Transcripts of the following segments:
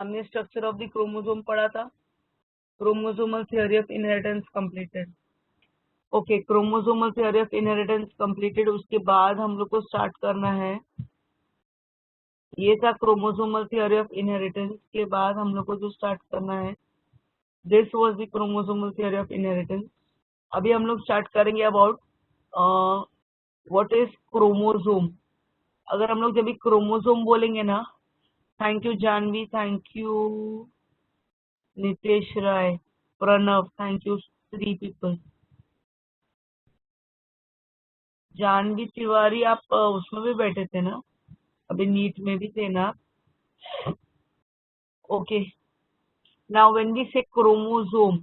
हमने structure of the chromosome पढ़ा था। Chromosomal theory of inheritance completed. Okay, chromosomal theory of inheritance completed. उसके बाद हम लोग को स्टार्ट करना है, ये था क्रोमोसोमल थ्योरी ऑफ इनहेरिटेंस के बाद हम लोग को जो स्टार्ट करना है, this was the chromosomal theory of inheritance. अभी हम लोग स्टार्ट करेंगे अबाउट व्हाट इज क्रोमोसोम। अगर हम लोग जब भी क्रोमोसोम बोलेंगे ना, thank you Janhvi, thank you Nitesh Rai, Pranav, thank you 3 people. Janhvi Tiwari, आप उसमें भी बैठे थे ना, अभी नीट में भी थे ना। ओके, नाउ व्हेन वी से क्रोमोसोम,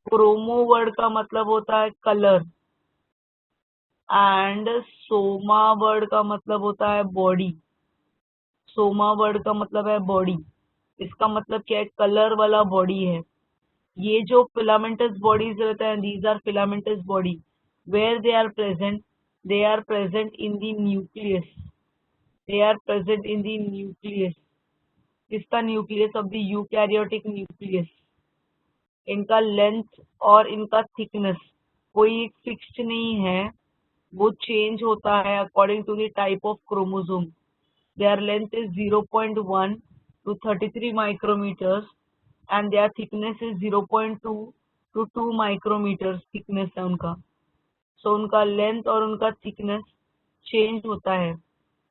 क्रोमो वर्ड का मतलब होता है कलर एंड सोमा वर्ड का मतलब होता है बॉडी। सोमा वर्ड का मतलब है बॉडी, इसका मतलब क्या है, कलर वाला बॉडी है। ये जो फिलामेंटस बॉडीज रहते हैं, these are filamentous body, where they are present, they are present in the nucleus, they are present in the nucleus. किसका nucleus? Of the eukaryotic nucleus. इनका लेंथ और इनका थिकनेस कोई फिक्स्ड नहीं है, वो चेंज होता है according to the type of chromosome. Their length is 0.1 to 33 micrometers and their thickness is 0.2 to 2 micrometers thickness है उनका। सो उनका लेंथ और उनका थिकनेस चेंज होता है।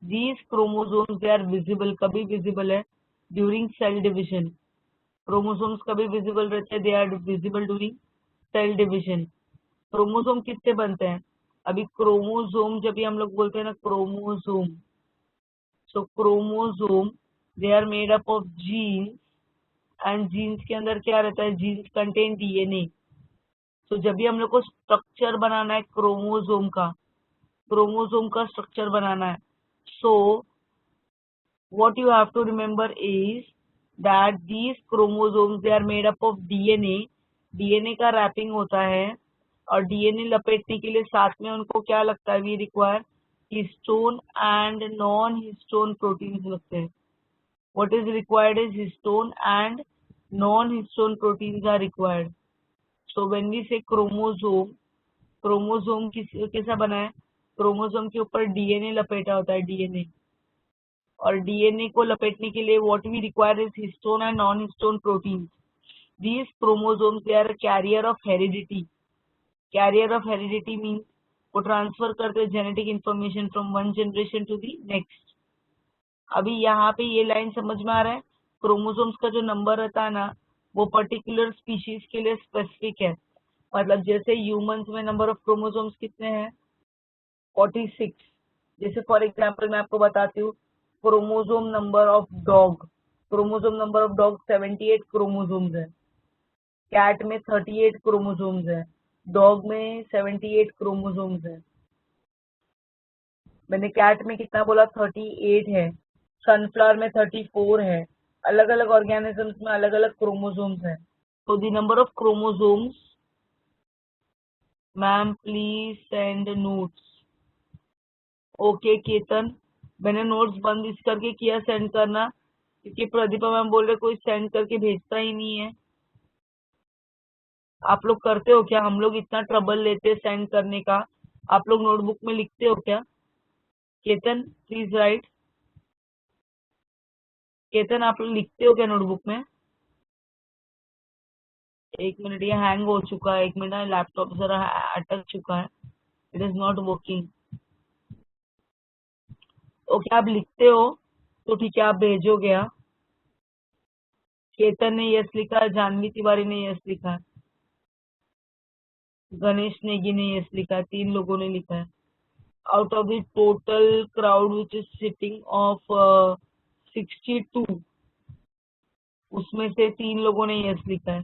These chromosomes they are visible, कभी विजिबल है ड्यूरिंग सेल डिविजन। क्रोमोसोम्स कभी विजिबल रहते हैं, they are visible during cell division. Chromosome किससे बनते हैं? अभी क्रोमोसोम जब भी हम लोग बोलते हैं ना chromosome, so chromosome they are made up of genes and genes के अंदर क्या रहता है? Genes contain DNA. तो जब भी हम लोग को स्ट्रक्चर बनाना है क्रोमोसोम का, क्रोमोसोम का स्ट्रक्चर बनाना है, सो what you have to remember is that these chromosomes they are made up of DNA। DNA का रैपिंग होता है और डीएनए लपेटने के लिए साथ में उनको क्या लगता है? We require histone and non histone proteins लगते हैं। what is required is histone and non-histone proteins are required। so when we say chromosome, chromosome कैसा बना है? क्रोमोसोम के ऊपर डीएनए लपेटा होता है, डीएनए। और डीएनए को लपेटने के लिए what we require is histone and non histone protein. These chromosomes they are carrier of heredity. Carrier of heredity means वो ट्रांसफर करते हैं genetic information from one generation to the next. अभी यहाँ पे ये लाइन समझ में आ रहा है? क्रोमोसोम्स का जो नंबर रहता है ना, वो पर्टिकुलर स्पीशीज के लिए स्पेसिफिक है। मतलब जैसे ह्यूमंस में नंबर ऑफ क्रोमोसोम्स कितने हैं? 46। जैसे फॉर एग्जांपल मैं आपको बताती हूँ, chromosome number of dog, chromosome number of dog 78 chromosomes है। कैट में 38 क्रोमोसोम्स है, डॉग में 78 क्रोमोसोम्स है। मैंने कैट में कितना बोला? 38 है। सनफ्लावर में 34 है। अलग अलग ऑर्गेनिजम्स में अलग अलग क्रोमोसोम्स है। तो the number of chromosomes, ma'am please send notes. Okay Ketan, मैंने नोट्स बंद इस करके किया सेंड करना, क्योंकि प्रदीपा मैम बोल रहे कोई सेंड करके भेजता ही नहीं है। आप लोग करते हो क्या? हम लोग इतना ट्रबल लेते हैं सेंड करने का, आप लोग नोटबुक में लिखते हो क्या? Ketan please right. केतन आप लोग लिखते हो क्या नोटबुक में? एक मिनट, ये हैंग हो चुका है, एक मिनट, लैपटॉप जरा अटक चुका है, it is not working. Okay आप लिखते हो तो ठीक है, आप भेजोगे। हाँ, केतन ने यस लिखा है, जानवी तिवारी ने यस लिखा है, गणेश नेगी ने यस लिखा है, 3 लोगों ने लिखा है। Out of the total crowd which is sitting of 62, उसमें से 3 लोगों ने यस लिखा है।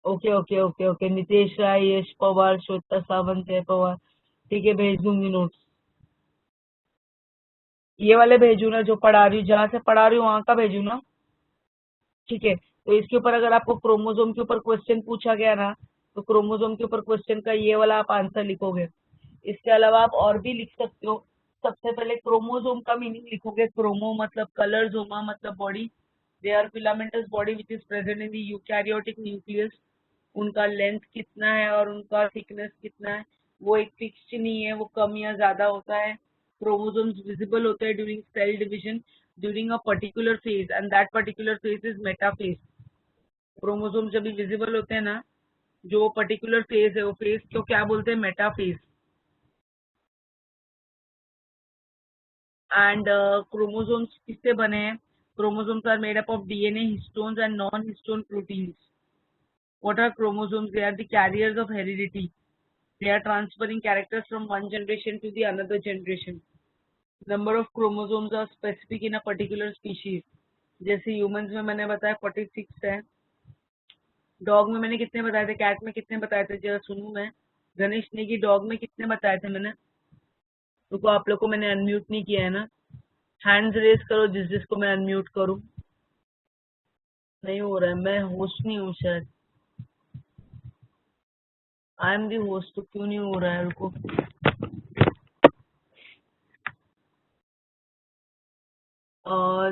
Okay okay okay okay, Nitesh Rai, Yash Pawar, Shweta Sawant है पवार, ठीक है भेज दूंगी नोट्स। ये वाले भेजू ना जो पढ़ा रही हूँ, जहां से पढ़ा रही हूँ वहां का भेजू ना, ठीक है। तो इसके ऊपर अगर आपको क्रोमोसोम के ऊपर क्वेश्चन पूछा गया ना, तो क्रोमोसोम के ऊपर क्वेश्चन का ये वाला आप आंसर लिखोगे। इसके अलावा आप और भी लिख सकते हो, सबसे पहले क्रोमोसोम का मीनिंग लिखोगे। क्रोमो मतलब कलर, जोमा मतलब body. They are filamentous body which is present in the eukaryotic nucleus. उनका लेंथ कितना है और उनका थिकनेस कितना है वो एक फिक्स्ड नहीं है, वो कम या ज्यादा होता है। क्रोमोसोम्स विजिबल होते हैं during cell division during a particular phase and that particular phase is metaphase. Chromosome जब भी विजिबल होते हैं ना, जो पर्टिकुलर फेज है वो फेज को क्या बोलते हैं? मेटाफेज। एंड क्रोमोसोम्स किससे बने हैं? Chromosomes are made up of DNA, histones and non histone proteins. What are chromosomes? They are the carriers of heredity. They are transferring characters from one generation to the another generation. Number of chromosomes are specific in a particular species. जैसे humans में मैंने बताया 46 है। Dog में मैंने कितने बताए थे? कैट में कितने बताए थे? जरा सुनूं मैं। गणेश ने की डॉग में कितने बताए थे मैंने? रुको, आप लोग को मैंने अनम्यूट नहीं किया है ना? हैंड्स रेज करो जिस जिसको मैं अनम्यूट करूं। नहीं हो रहा है, मैं होस्ट नहीं हूँ शायद। आई एम दी होस्ट, तो क्यों नहीं हो रहा है? रुको,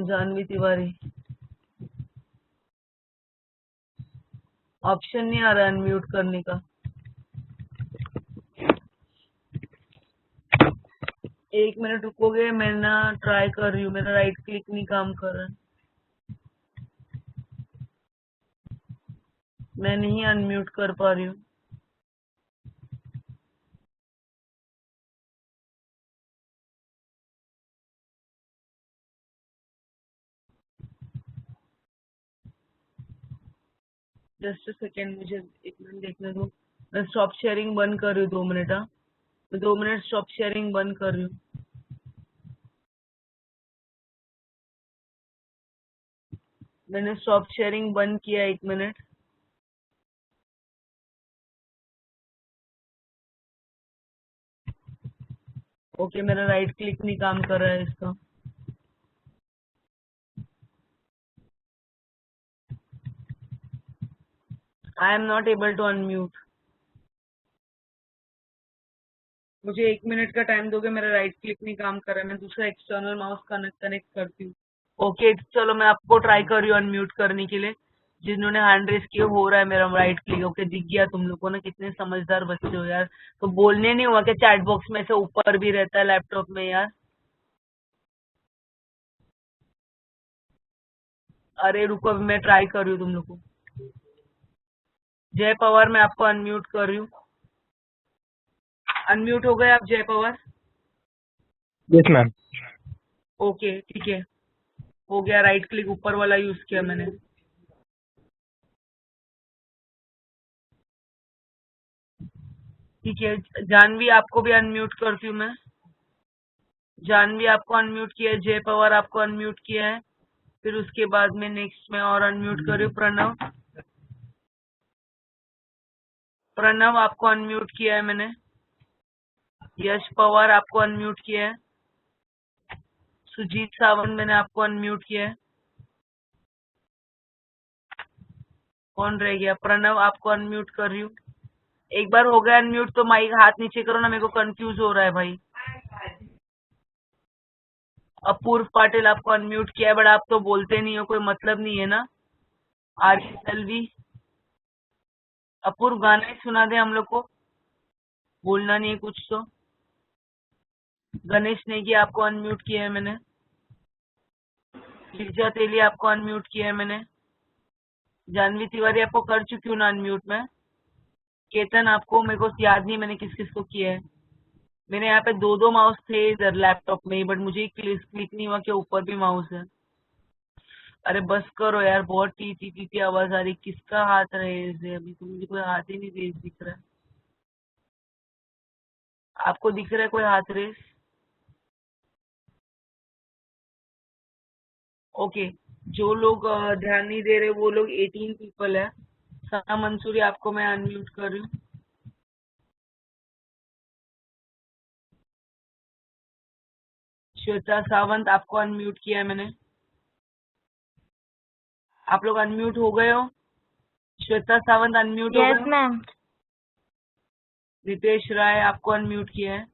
जानवी तिवारी, ऑप्शन नहीं आ रहा अनम्यूट करने का। एक मिनट रुकोगे? मैं ना ट्राई कर रही हूँ, मेरा राइट क्लिक नहीं काम कर रहा है। मैं नहीं अनम्यूट कर पा रही हूँ। जस्ट अ सेकेंड, मुझे एक मिनट देखने दो। मैं स्टॉप शेयरिंग बंद कर रही हूँ, 2 मिनट। हाँ, मैं 2 मिनट स्टॉप शेयरिंग बंद कर रही हूँ। मैंने स्टॉप शेयरिंग बंद किया, 1 मिनट। ओके, मेरा राइट क्लिक नहीं काम कर रहा है इसका। I am not able to unmute. मुझे 1 मिनट का टाइम दोगे? मेरा राइट क्लिक नहीं काम कर रहा है, मैं दूसरा एक्सटर्नल माउस कनेक्ट करती हूँ। ओके, चलो मैं आपको ट्राई कर रही हूँ अनम्यूट करने के लिए। जिन्होंने हैंड रेस किया हो रहा है मेरा राइट क्लिक। ओके, दिख गया तुम लोग को ना? कितने समझदार बच्चे हो यार। तो बोलने नहीं हुआ कि चैट बॉक्स में से ऊपर भी रहता है लैपटॉप में यार। अरे रुको, अभी मैं ट्राई कर रही हूँ तुम लोग को। जय पवार, मैं आपको अनम्यूट कर रही हूँ। अनम्यूट हो गए आप जय पवार? Yes ma'am. ओके, ठीक है, हो गया। राइट क्लिक ऊपर वाला यूज किया मैंने। ठीक है, जानवी आपको भी अनम्यूट करती हूँ मैं। जानवी आपको अनम्यूट किया है, जय पवार आपको अनम्यूट किया है। फिर उसके बाद में नेक्स्ट में और अनम्यूट कर रही हूँ। प्रणव, प्रणव आपको अनम्यूट किया है मैंने। यश पवार आपको अनम्यूट किया है। सुजीत सावंत मैंने आपको अनम्यूट किया है। कौन रह गया? प्रणव आपको अनम्यूट कर रही हूँ। एक बार हो गया अनम्यूट तो माइक हाथ नीचे करो ना, मेरे को कंफ्यूज हो रहा है भाई। अपूर्व पाटिल आपको अनम्यूट किया है, बट आप तो बोलते नहीं हो, कोई मतलब नहीं है ना। आरके तलवी, अपूर्व गाना ही सुना दे हम लोग को, बोलना नहीं है कुछ तो। गणेश नेगी आपको अनम्यूट किया है मैंने। गिरिजा तेली आपको अनम्यूट किया है मैंने। जानवी तिवारी आपको कर चुकी हूँ ना अनम्यूट में। केतन आपको, मेरे को याद नहीं मैंने किस किस को किया है। मेरे यहाँ पे दो दो माउस थे इधर लैपटॉप में ही, बट मुझे क्लिक नहीं हुआ कि ऊपर भी माउस है। अरे बस करो यार, बहुत टी टी टी टी आवाज आ रही। किसका हाथ रेज है? अभी तो मुझे कोई हाथ ही नहीं रेज दिख रहा है। आपको दिख रहा है कोई हाथ रेज? ओके, जो लोग ध्यान नहीं दे रहे वो लोग 18 पीपल है। सना मंसूरी आपको मैं अनम्यूट कर रही हूँ। श्वेता सावंत आपको अनम्यूट किया है मैंने। आप लोग अनम्यूट हो गए हो? श्वेता सावंत अनम्यूट हो गए यस हो? मैम। रितेश राय आपको अनम्यूट किया है।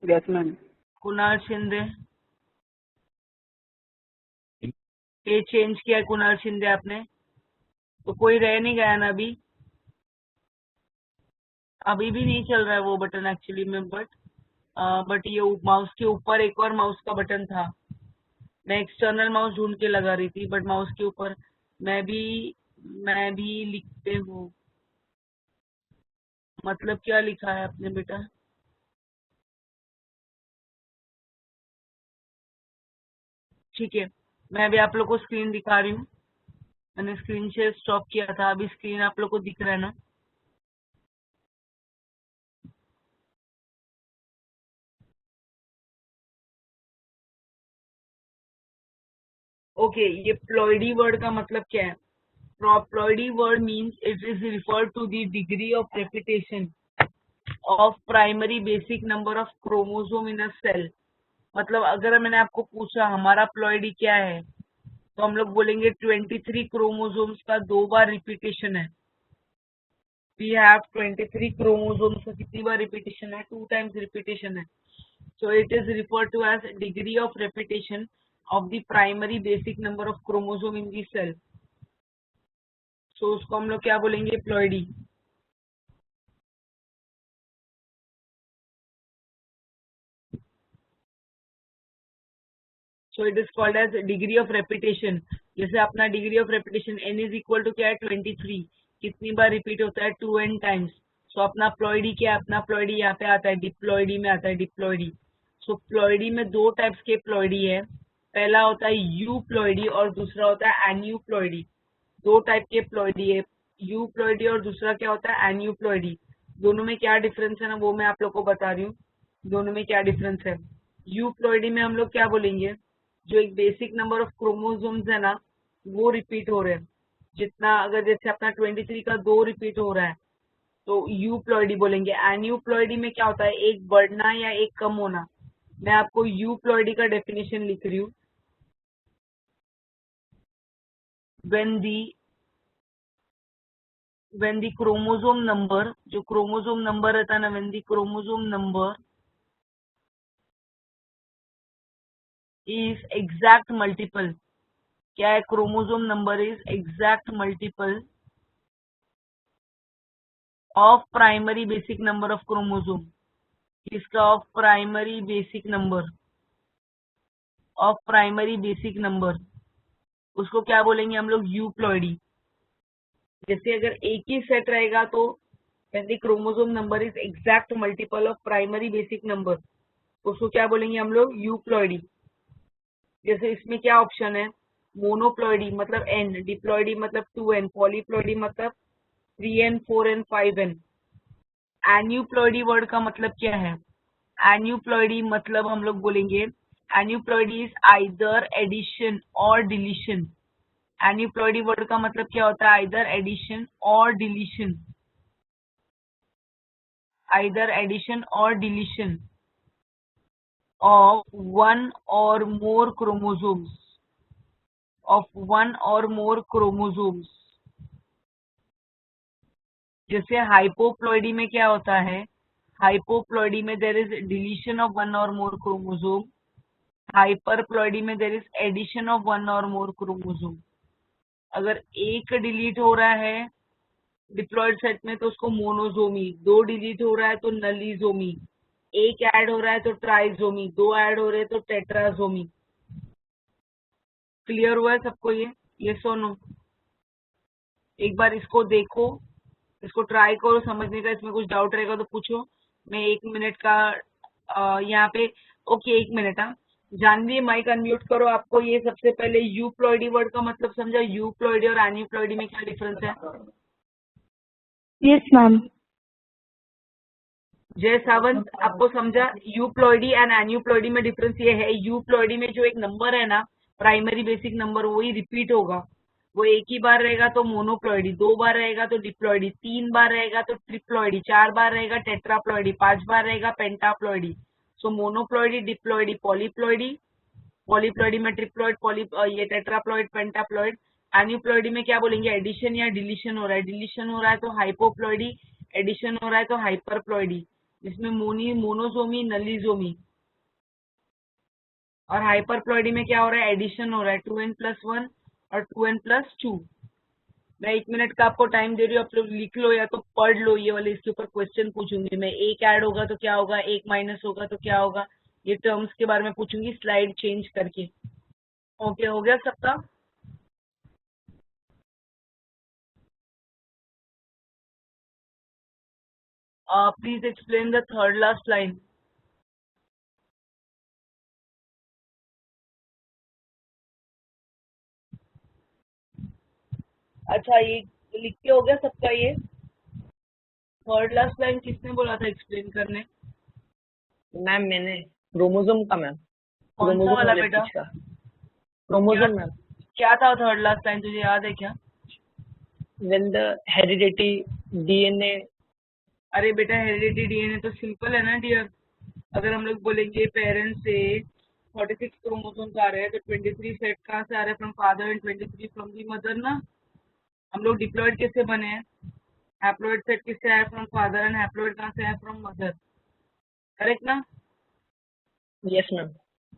Yes ma'am. कुणाल शिंदे, ये चेंज किया है कुणाल शिंदे आपने, तो कोई रह नहीं गया ना अभी? अभी भी नहीं चल रहा है वो बटन एक्चुअली में, बट ये माउस के ऊपर एक और माउस का बटन था। मैं एक्सटर्नल माउस ढूंढ के लगा रही थी, बट माउस के ऊपर मैं भी लिखते हूँ। मतलब क्या लिखा है आपने बेटा? ठीक है, मैं अभी आप लोग को स्क्रीन दिखा रही हूँ। मैंने स्क्रीन शेयर स्टॉप किया था, अभी स्क्रीन आप लोग को दिख रहा है ना? ओके, ये प्लॉइडी वर्ड का मतलब क्या है? Ploidy word means it is refer to the degree of repetition of primary basic number of chromosome in a cell. मतलब अगर मैंने आपको पूछा हमारा प्लॉइडी क्या है, तो हम लोग बोलेंगे 23 क्रोमोसोम्स का 2 बार रिपीटेशन है। वी हैव 23 क्रोमोसोम्स का कितनी बार रिपीटेशन है? 2 टाइम्स रिपीटेशन है। So it is referred to as degree of repetition of the primary basic number of chromosome in the cell. So उसको हम लोग क्या बोलेंगे? Ploidy. So it is called as degree of repetition. जैसे अपना degree of repetition n is equal to क्या है? 23। कितनी बार रिपीट होता है? 2n times. सो अपना प्लॉइडी क्या है? अपना प्लॉइडी यहाँ पे आता है, डिप्लॉइडी में आता है, डिप्लॉइडी। सो प्लॉइडी में 2 टाइप्स के प्लॉइडी है। पहला होता है यू प्लॉइडी और दूसरा होता है एन्यूप्लॉइडी। 2 टाइप के प्लॉइडी है, यू प्लॉइडी और दूसरा क्या होता है? एन्यूप्लॉइडी। दोनों में क्या डिफरेंस है ना, वो मैं आप लोग को बता रही हूँ। दोनों में क्या डिफरेंस है? यू प्लॉइडी में हम लोग क्या बोलेंगे? जो एक बेसिक नंबर ऑफ क्रोमोसोम्स है ना, वो रिपीट हो रहे हैं। जितना अगर जैसे अपना 23 का 2 रिपीट हो रहा है, तो यू प्लॉइडी बोलेंगे। एन्यू प्लॉइडी में क्या होता है? एक बढ़ना या एक कम होना। मैं आपको यू प्लॉइडी का डेफिनेशन लिख रही हूँ। when the chromosome number, जो क्रोमोसोम नंबर रहता है ना, when the chromosome number is exact multiple, क्या है? Chromosome number is exact multiple of primary basic number of chromosome. इसका ऑफ प्राइमरी बेसिक नंबर, उसको क्या बोलेंगे हम लोग? यूप्लॉइडी। जैसे अगर एक ही सेट रहेगा तो when the chromosome number is exact multiple of primary basic number, उसको क्या बोलेंगे हम लोग? यूप्लॉइडी। जैसे इसमें क्या ऑप्शन है? मोनोप्लॉइडी मतलब n, डिप्लॉइडी मतलब 2n, पॉलीप्लॉइडी मतलब 3n, 4n, 5n। Aneuploidy word का मतलब क्या है? एन्यूप्लॉइडी मतलब हम लोग बोलेंगे, एन्यूप्लॉइडी इज आइदर एडिशन और डिलीशन। एन्यूप्लॉइडी वर्ड का मतलब क्या होता है? आइदर एडिशन और डिलीशन, आइदर एडिशन और deletion of one or more chromosomes, जैसे हाइपोप्लॉइडी में क्या होता है? हाइपोप्लॉइडी में there is deletion of one और मोर क्रोमोसोम। हाइपरप्लॉइडी में there is addition of one और मोर क्रोमोसोम। अगर एक डिलीट हो रहा है डिप्लॉइड सेट में तो उसको मोनोजोमी, 2 डिलीट हो रहा है तो नलीजोमी, एक ऐड हो रहा है तो ट्राइजोमी, 2 ऐड हो रहे हैं तो टेट्राजोमी। क्लियर हुआ है सबको ये सुनो? एक बार इसको देखो, इसको ट्राई करो समझने का। इसमें कुछ डाउट रहेगा तो पूछो। मैं 1 मिनट का यहाँ पे, ओके 1 मिनट। हाँ, जानवी माइक अनम्यूट करो। आपको ये सबसे पहले यूप्लॉइडी वर्ड का मतलब समझा? यूप्लॉइडी और एन्यूप्लॉइडी में क्या डिफरेंस है? Yes ma'am. जय सावंत, आपको समझा? यूप्लॉइडी एंड एन्यूप्लॉइडी में डिफरेंस ये है, यूप्लॉइडी में जो एक नंबर है ना, प्राइमरी बेसिक नंबर, वही रिपीट होगा। वो एक ही बार रहेगा तो मोनोप्लॉइडी, 2 बार रहेगा तो डिप्लॉइडी, 3 बार रहेगा तो ट्रिप्लॉइडी, 4 बार रहेगा टेट्राप्लॉइडी, 5 बार रहेगा पेंटाप्लॉइडी। सो मोनोप्लॉइडी, डिप्लॉइडी, पॉलीप्लॉइडी, पॉलीप्लॉइडी में ट्रिप्लॉइड, ये टेट्राप्लॉइड, पेंटाप्लॉइड। एन्यूप्लॉइडी में क्या बोलेंगे? एडिशन या डिलीशन हो रहा है। डिलीशन हो रहा है तो हाइपोप्लॉइडी, एडिशन हो रहा है तो हाइपरप्लॉइडी। जिसमें मोनोसोमी, नलीसोमी। और हाइपरप्लॉइडी में क्या हो रहा है, एडिशन हो रहा है, 2n+1 और 2n+2। मैं 1 मिनट का आपको टाइम दे रही हूँ, आप लोग लिख लो या तो पढ़ लो ये वाले, इसके ऊपर क्वेश्चन पूछूंगी मैं। एक ऐड होगा तो क्या होगा, एक माइनस होगा तो क्या होगा, ये टर्म्स के बारे में पूछूंगी स्लाइड चेंज करके। ओके, हो गया सबका? Please explain the third last line. अच्छा, ये लिख के हो गया सबका? ये थर्ड लास्ट लाइन किसने बोला था एक्सप्लेन करने? मैम मैंने क्रोमोसोम का मैम कौन सा क्रोमोसोम वाला वाले बेटा? पूछा। क्या क्रोमोसोम मैम। क्या था थर्ड लास्ट लाइन, तुझे याद है क्या? When the heredity DNA. अरे बेटा, हेरिडिटी डीएनए तो सिंपल है ना डियर। अगर हम लोग बोलेंगे पेरेंट्स से 46 क्रोमोसोम्स आ रहे हैं तो 23 सेट कहाँ से आ रहे हैं, from father, and 23 from the mother ना। हम लोग डिप्लॉयड कैसे बने हैं, हैप्लॉइड सेट किससे आया, फ्रॉम फादर, एंड हैप्लॉइड कहाँ से आया, फ्रॉम मदर। करेक्ट ना? Yes ma'am.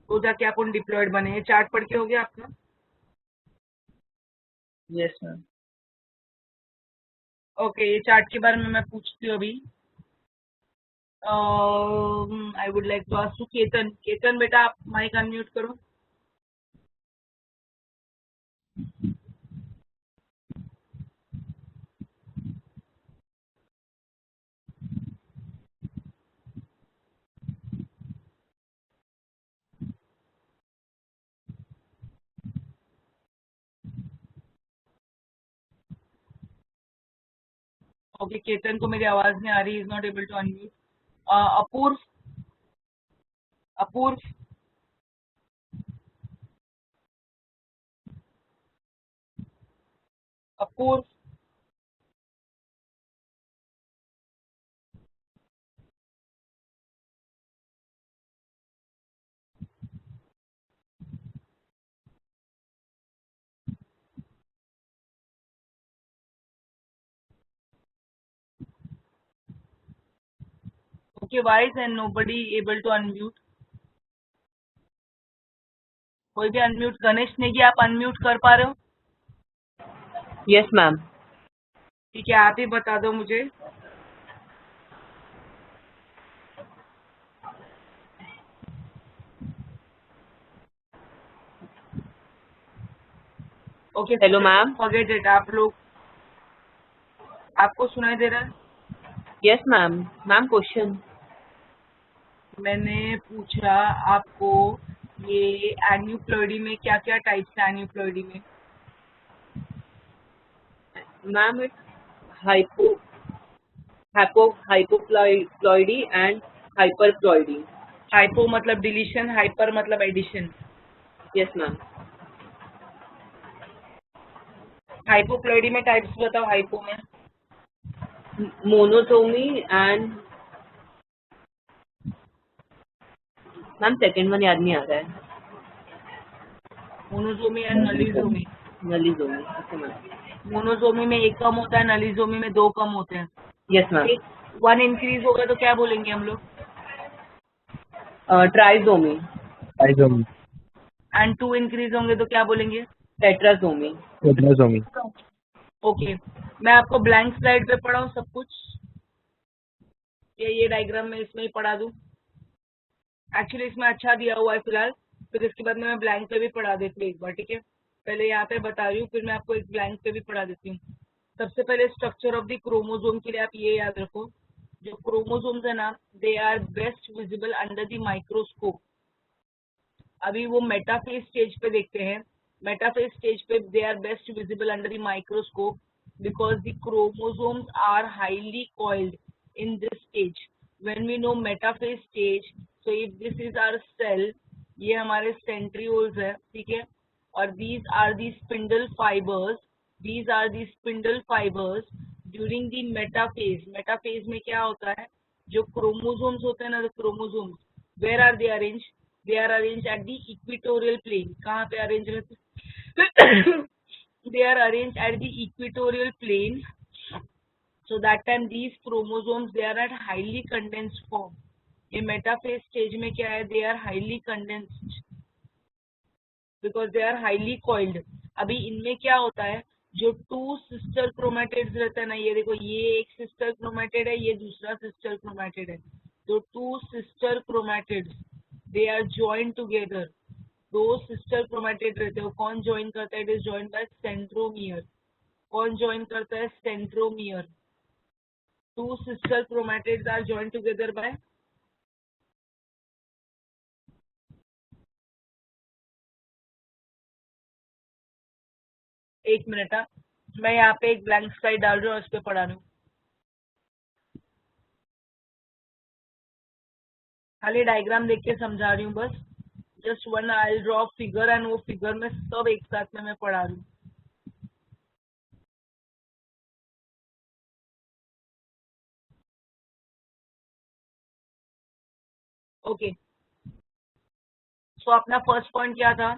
तो जाके अपन डिप्लॉयड बने। ये चार्ट पढ़ के हो गया आपका? Yes ma'am. ओके, ये चार्ट के बारे में मैं पूछती हूँ अभी। I would like to ask to Ketan. Ketan बेटा, आप माइक अनम्यूट करो। ओके, केतन को मेरी आवाज नहीं आ रही, is not able to unmute. Apurva, Apurva, Apurva. Okay, why is and nobody able to unmute? कोई भी अनम्यूट, गणेश नेगी आप अनम्यूट कर पा रहे हो? Yes ma'am. ठीक है, आप ही बता दो मुझे। Okay, hello ma'am. Forget it. आप लोग, आपको सुनाई दे रहा है? Yes ma'am. Ma'am question. मैंने पूछा आपको, ये एन्यूप्लॉइडी में क्या क्या टाइप्स है एन्यूप्लॉइडी में? Ma'am hypo hypoploidy and hyperploidy. Hypo मतलब डिलीशन, हाइपर मतलब एडिशन। Yes ma'am. हाइपोप्लॉइडी में टाइप्स बताओ, हाइपो में। Monosomy and ma'am second one याद नहीं आ रहा है। Monosomy and nullisomy. Nullisomy. Okay ma'am. Monosomy में एक कम होता है, नलीसोमी में दो कम होते हैं। Yes ma'am. एक 1 इंक्रीज होगा तो क्या बोलेंगे हम लोग? ट्राइसोमी। ट्राइसोमी। एंड 2 इंक्रीज होंगे तो क्या बोलेंगे? टेट्रासोमी। टेट्रासोमी। ओके, मैं आपको ब्लैंक स्लाइड पे पढ़ाऊँ सब कुछ, ये डायग्राम में इसमें ही पढ़ा दूं? एक्चुअली इसमें अच्छा दिया हुआ है फिलहाल, फिर इसके बाद में मैं ब्लैंक पे भी पढ़ा देती हूँ एक बार, ठीक है? पहले यहाँ पे बता रही हूँ, फिर मैं आपको एक ब्लैंक पे भी पढ़ा देती हूँ। सबसे पहले स्ट्रक्चर ऑफ द क्रोमोसोम के लिए आप ये याद रखो, जो क्रोमोसोम्स है ना, they are best visible under the microscope. अभी वो मेटाफेज स्टेज पे देखते हैं। मेटाफेज स्टेज पे they are best visible under the microscope because the chromosomes are highly coiled in this stage. When we know metaphase stage, so if this is our cell, ये हमारे centrioles है, ठीक है? और these are the spindle fibers. These are the spindle fibers during the metaphase. Metaphase में क्या होता है? जो chromosomes होते हैं ना, the chromosomes, where are they arranged? They are arranged at the equatorial plane. कहाँ पे arranged रहते? They are arranged at the equatorial plane So that time these chromosomes, they are at highly condensed form. ये metaphase stage में क्या है, they are highly condensed because they are highly coiled. अभी इनमें क्या होता है, जो टू सिस्टर क्रोमैटिड्स रहते हैं ना, ये देखो ये एक सिस्टर क्रोमैटिड है, ये दूसरा सिस्टर क्रोमैटिड है. तो two sister chromatids, they are joined together. दो सिस्टर क्रोमैटिड रहते हो, कौन ज्वाइन करता है, it is joined by centromere. कौन ज्वाइन करता है, centromere. Two sister chromatids are joined together by एक मिनट. मैं यहाँ पे एक ब्लैंक स्लाइड डाल रही हूँ और उस पर पढ़ा रही हूँ. खाली डायग्राम देख के समझा रही हूँ बस. Just one I draw figure and वो फिगर में सब एक साथ में मैं पढ़ा रही हूँ. ओके. सो अपना फर्स्ट पॉइंट क्या था,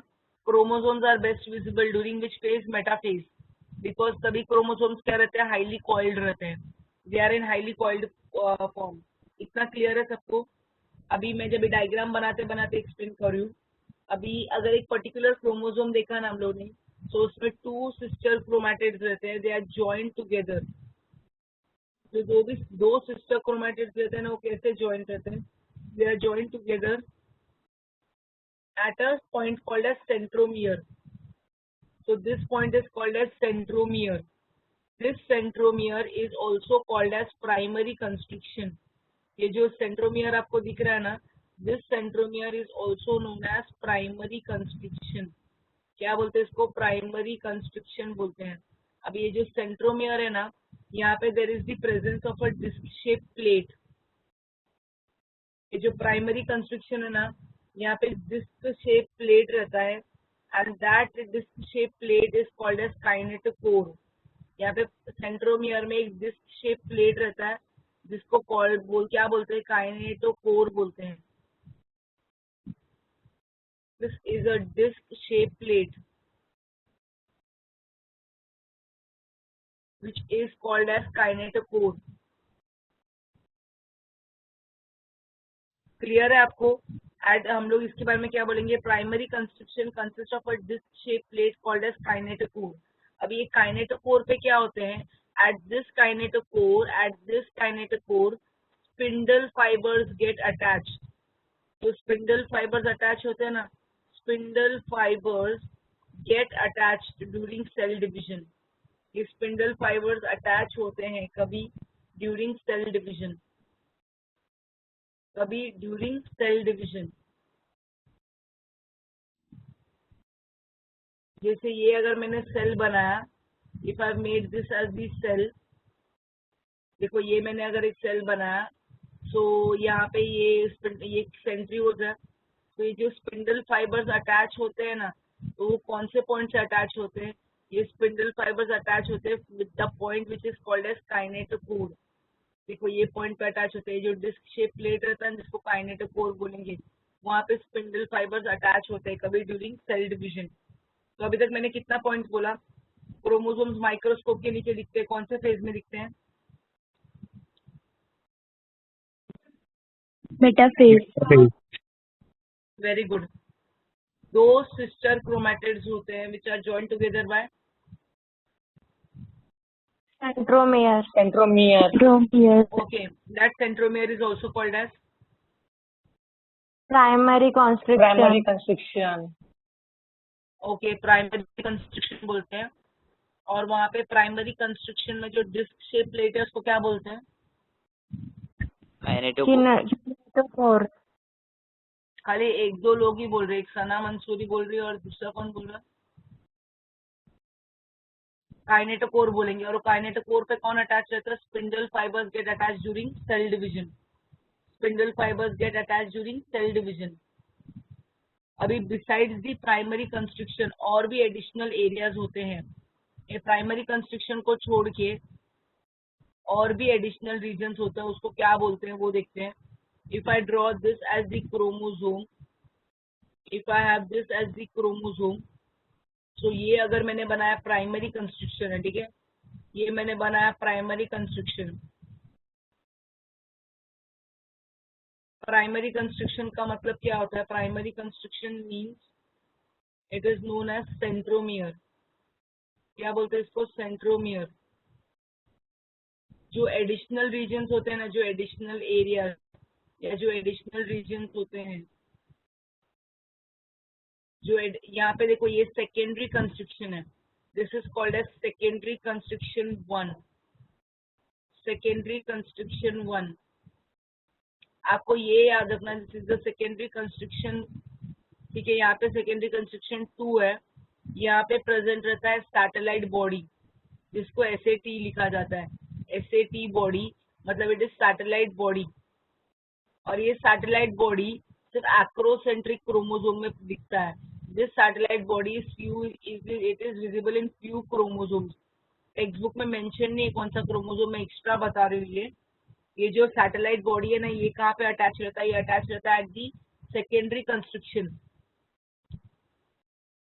chromosomes are best visible during which phase, metaphase. Because सभी क्रोमोसोम्स क्या रहते हैं, हाईली कॉइल्ड रहते हैं. They are in highly coiled form. इतना क्लियर है सबको. अभी मैं जब डायग्राम बनाते बनाते एक्सप्लेन कर रही हूँ. अभी अगर एक पर्टिकुलर क्रोमोसोम देखा ना हम लोग ने, तो उसमें टू सिस्टर क्रोमैटिड्स रहते हैं, दे आर जॉइंट टुगेदर. जो भी दो सिस्टर क्रोमैटिड्स रहते हैं ना, वो कैसे जॉइंट रहते हैं, they are joint together at a point called as centromere. So this point is called as centromere. This centromere is also called as primary constriction. ये जो centromere आपको दिख रहा है ना, this centromere is also known as primary constriction. क्या बोलते हैं इसको, primary constriction बोलते हैं. अब ये जो centromere है ना, यहाँ पे there is the presence of a disc shaped plate. ये जो प्राइमरी कंस्ट्रक्शन है ना, यहाँ पे डिस्क शेप प्लेट रहता है and that disc shape plate is called as kinetochore. यहाँ पे सेंट्रोमियर में एक डिस्क शेप प्लेट रहता है जिसको क्या बोलते हैं, काइनेटोकोर बोलते हैं. This is a disc shape plate which is called as kinetochore. Clear है आपको. एंड हम लोग इसके बारे में क्या बोलेंगे, primary construction consist of a disc shape plate called as kinetochore. अभी ये काइनेटोकोर पे क्या होते हैं, at this kinetochore spindle fibers get attached. तो स्पिंडल फाइबर्स अटैच होते हैं ना, spindle fibers get attached during cell division. ये स्पिंडल फाइबर्स अटैच होते हैं कभी, ड्यूरिंग सेल डिविजन. कभी ड्यूरिंग सेल डिविजन. जैसे ये अगर मैंने सेल बनाया, if I made this as the cell, देखो ये मैंने अगर एक सेल बनाया, सो यहाँ पे ये सेंट्रीओज है. तो ये जो स्पिंडल फाइबर्स अटैच होते हैं ना, तो वो कौन से पॉइंट से अटैच होते हैं, ये स्पिंडल फाइबर्स अटैच होते हैं with the point which is called as kinetochore. देखो ये पॉइंट पे अटैच होते हैं, जो डिस्क शेप प्लेट रहता है जिसको काइनेटोकोर बोलेंगे, वहां पे स्पिंडल फाइबर्स अटैच होते हैं कभी ड्यूरिंग सेल डिविजन. तो अभी तक मैंने कितना पॉइंट बोला, क्रोमोसोम्स माइक्रोस्कोप के नीचे दिखते हैं, कौन से फेज में दिखते हैं, मेटाफेज. Very good. दो सिस्टर क्रोमैटिड्स होते हैं which are joint together by centromere. Centromere. okay, that centromere is also called as primary Primary constriction. constriction. Okay, primary construction बोलते हैं. और वहां पे प्राइमरी कंस्ट्रक्शन में जो डिस्क शेप प्लेट है उसको क्या बोलते हैं, किनेटोकोर. खाली एक दो लोग ही बोल रहे, एक सना मंसूरी बोल रही है और दूसरा कौन बोल रहा है, काइनेटोकोर बोलेंगे. और काइनेटोकोर पे कौन अटैच रहता है, spindle fibers get attach during cell division. Spindle fibers get attach during cell division. अभी बिसाइड्स दी प्राइमरी कंस्ट्रक्शन और भी एडिशनल एरियाज होते हैं. ये प्राइमरी कंस्ट्रक्शन को छोड़ के और भी एडिशनल रीजन्स होते हैं, उसको क्या बोलते हैं वो देखते हैं. If I draw this as the chromosome, if I have this as the chromosome, तो ये अगर मैंने बनाया प्राइमरी कंस्ट्रक्शन है, ठीक है. ये मैंने बनाया प्राइमरी कंस्ट्रक्शन। प्राइमरी कंस्ट्रक्शन का मतलब क्या होता है? Primary construction means it is known as centromere. क्या बोलते हैं इसको? सेंट्रोमियर। जो एडिशनल रीजन्स होते हैं ना, जो एडिशनल एरिया या जो एडिशनल रीजन्स होते हैं, जो यहाँ पे देखो ये सेकेंडरी कंस्ट्रक्शन है। This is called as secondary construction 1। Secondary construction 1 आपको ये याद रखना, this is the secondary construction. ठीक है, यहाँ पे सेकेंडरी कंस्ट्रक्शन 2 है। यहाँ पे प्रेजेंट रहता है सैटेलाइट बॉडी, जिसको SAT लिखा जाता है। SAT बॉडी मतलब इट इज सैटेलाइट बॉडी। और ये सैटेलाइट बॉडी सिर्फ एक्रोसेंट्रिक क्रोमोसोम में दिखता है। This satellite body it is visible in few chromosomes. Text book में मेंशन नहीं है कौन सा क्रोमोसोम, मैं एक्स्ट्रा बता रही हूँ। ये जो सैटेलाइट बॉडी है ना, ये कहाँ पे अटैच रहता है? ये अटैच रहता है at the secondary construction.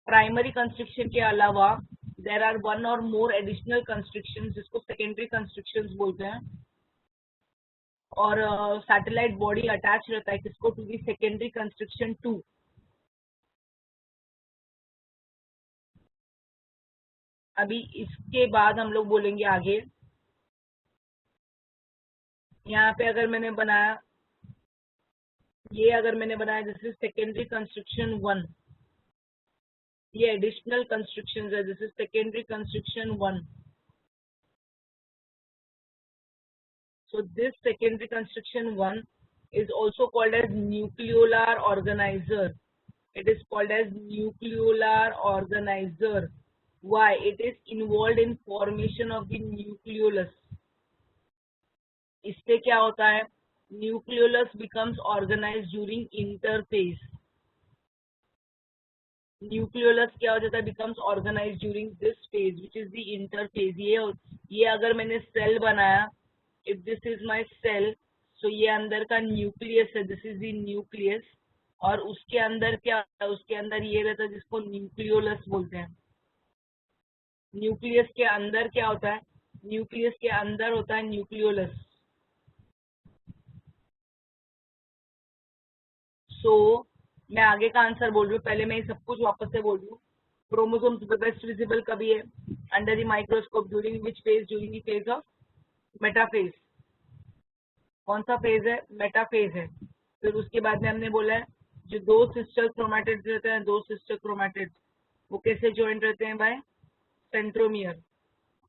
Primary construction के अलावा देर आर वन और मोर एडिशनल कंस्ट्रक्शन, जिसको सेकेंडरी कंस्ट्रक्शन बोलते हैं। और सैटेलाइट बॉडी अटैच रहता है किसको? To the secondary construction 2। अभी इसके बाद हम लोग बोलेंगे आगे। यहाँ पे अगर मैंने बनाया, ये अगर मैंने बनाया दिस इज सेकेंडरी कंस्ट्रक्शन 1। ये एडिशनल कंस्ट्रक्शन है, this is secondary construction 1। So this secondary construction 1 is also called as nucleolar organizer. It is called as nucleolar organizer. Why? It is involved in formation of the nucleolus. इससे क्या होता है? Nucleolus becomes organized during interphase. Nucleolus क्या हो जाता है? Becomes organized during this phase, which is the interphase. ये अगर मैंने सेल बनाया, if this is my cell, so ये अंदर का न्यूक्लियस है, this is the nucleus। और उसके अंदर क्या होता है? उसके अंदर ये रहता है जिसको न्यूक्लियोलस बोलते हैं। न्यूक्लियस के अंदर क्या होता है? न्यूक्लियस के अंदर होता है न्यूक्लियोलस। सो मैं आगे का आंसर बोल रही हूँ, पहले मैं ये सब कुछ वापस से बोल रही हूँ। क्रोमोसोम्स बेस्ट विजिबल कभी है? Under the microscope. During which phase? During the phase of metaphase. कौन सा फेज है? मेटाफेज है। फिर उसके बाद में हमने बोला है जो दो सिस्टर क्रोमैटिड्स रहते हैं, दो सिस्टर क्रोमैटिड्स, वो कैसे ज्वाइंट रहते हैं? Bye centromere.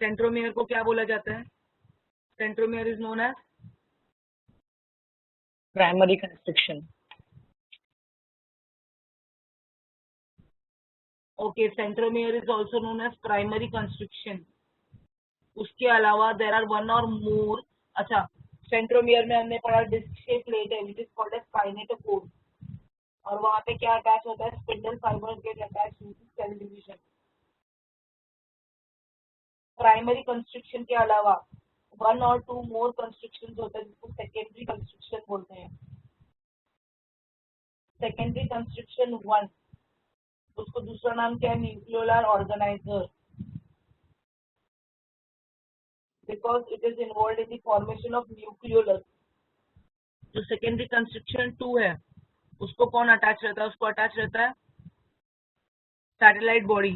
सेंट्रोमियर को क्या बोला जाता है? Centromere is known as primary construction. Okay, centromere is also known as primary construction. उसके अलावा देर आर वन और मोर। अच्छा, सेंट्रोमियर में हमने पढ़ा डिस्क शेप प्लेट है, which is called as kinetochore. और वहां पे क्या अटैच होता है? Spindle fibers get attach to cell division. Primary construction के अलावा वन और टू मोर कंस्ट्रक्शन होते हैं, जिसको सेकेंडरी कंस्ट्रक्शन बोलते हैं। सेकेंडरी कंस्ट्रक्शन 1, उसको दूसरा नाम क्या है? Nucleolar organiser, because it is involve in the formation of nucleolus. जो सेकेंडरी कंस्ट्रक्शन 2 है, उसको कौन अटैच रहता है? उसको अटैच रहता है satellite body.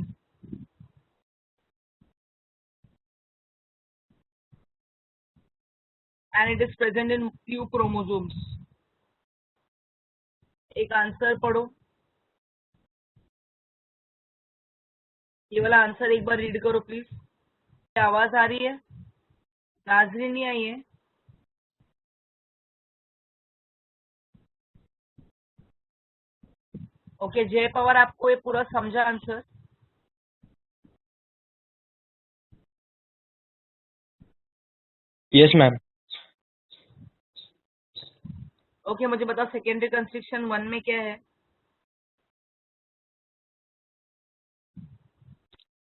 And it is present in few chromosomes. एक आंसर पढ़ो, ये वाला आंसर एक बार रीड करो प्लीज। आवाज आ रही है? नाजरी नहीं आई है? ओके, जय पवार, आपको ये पूरा समझा आंसर? Yes, ma'am. ओके, मुझे बताओ सेकेंडरी कंस्ट्रक्शन 1 में क्या है?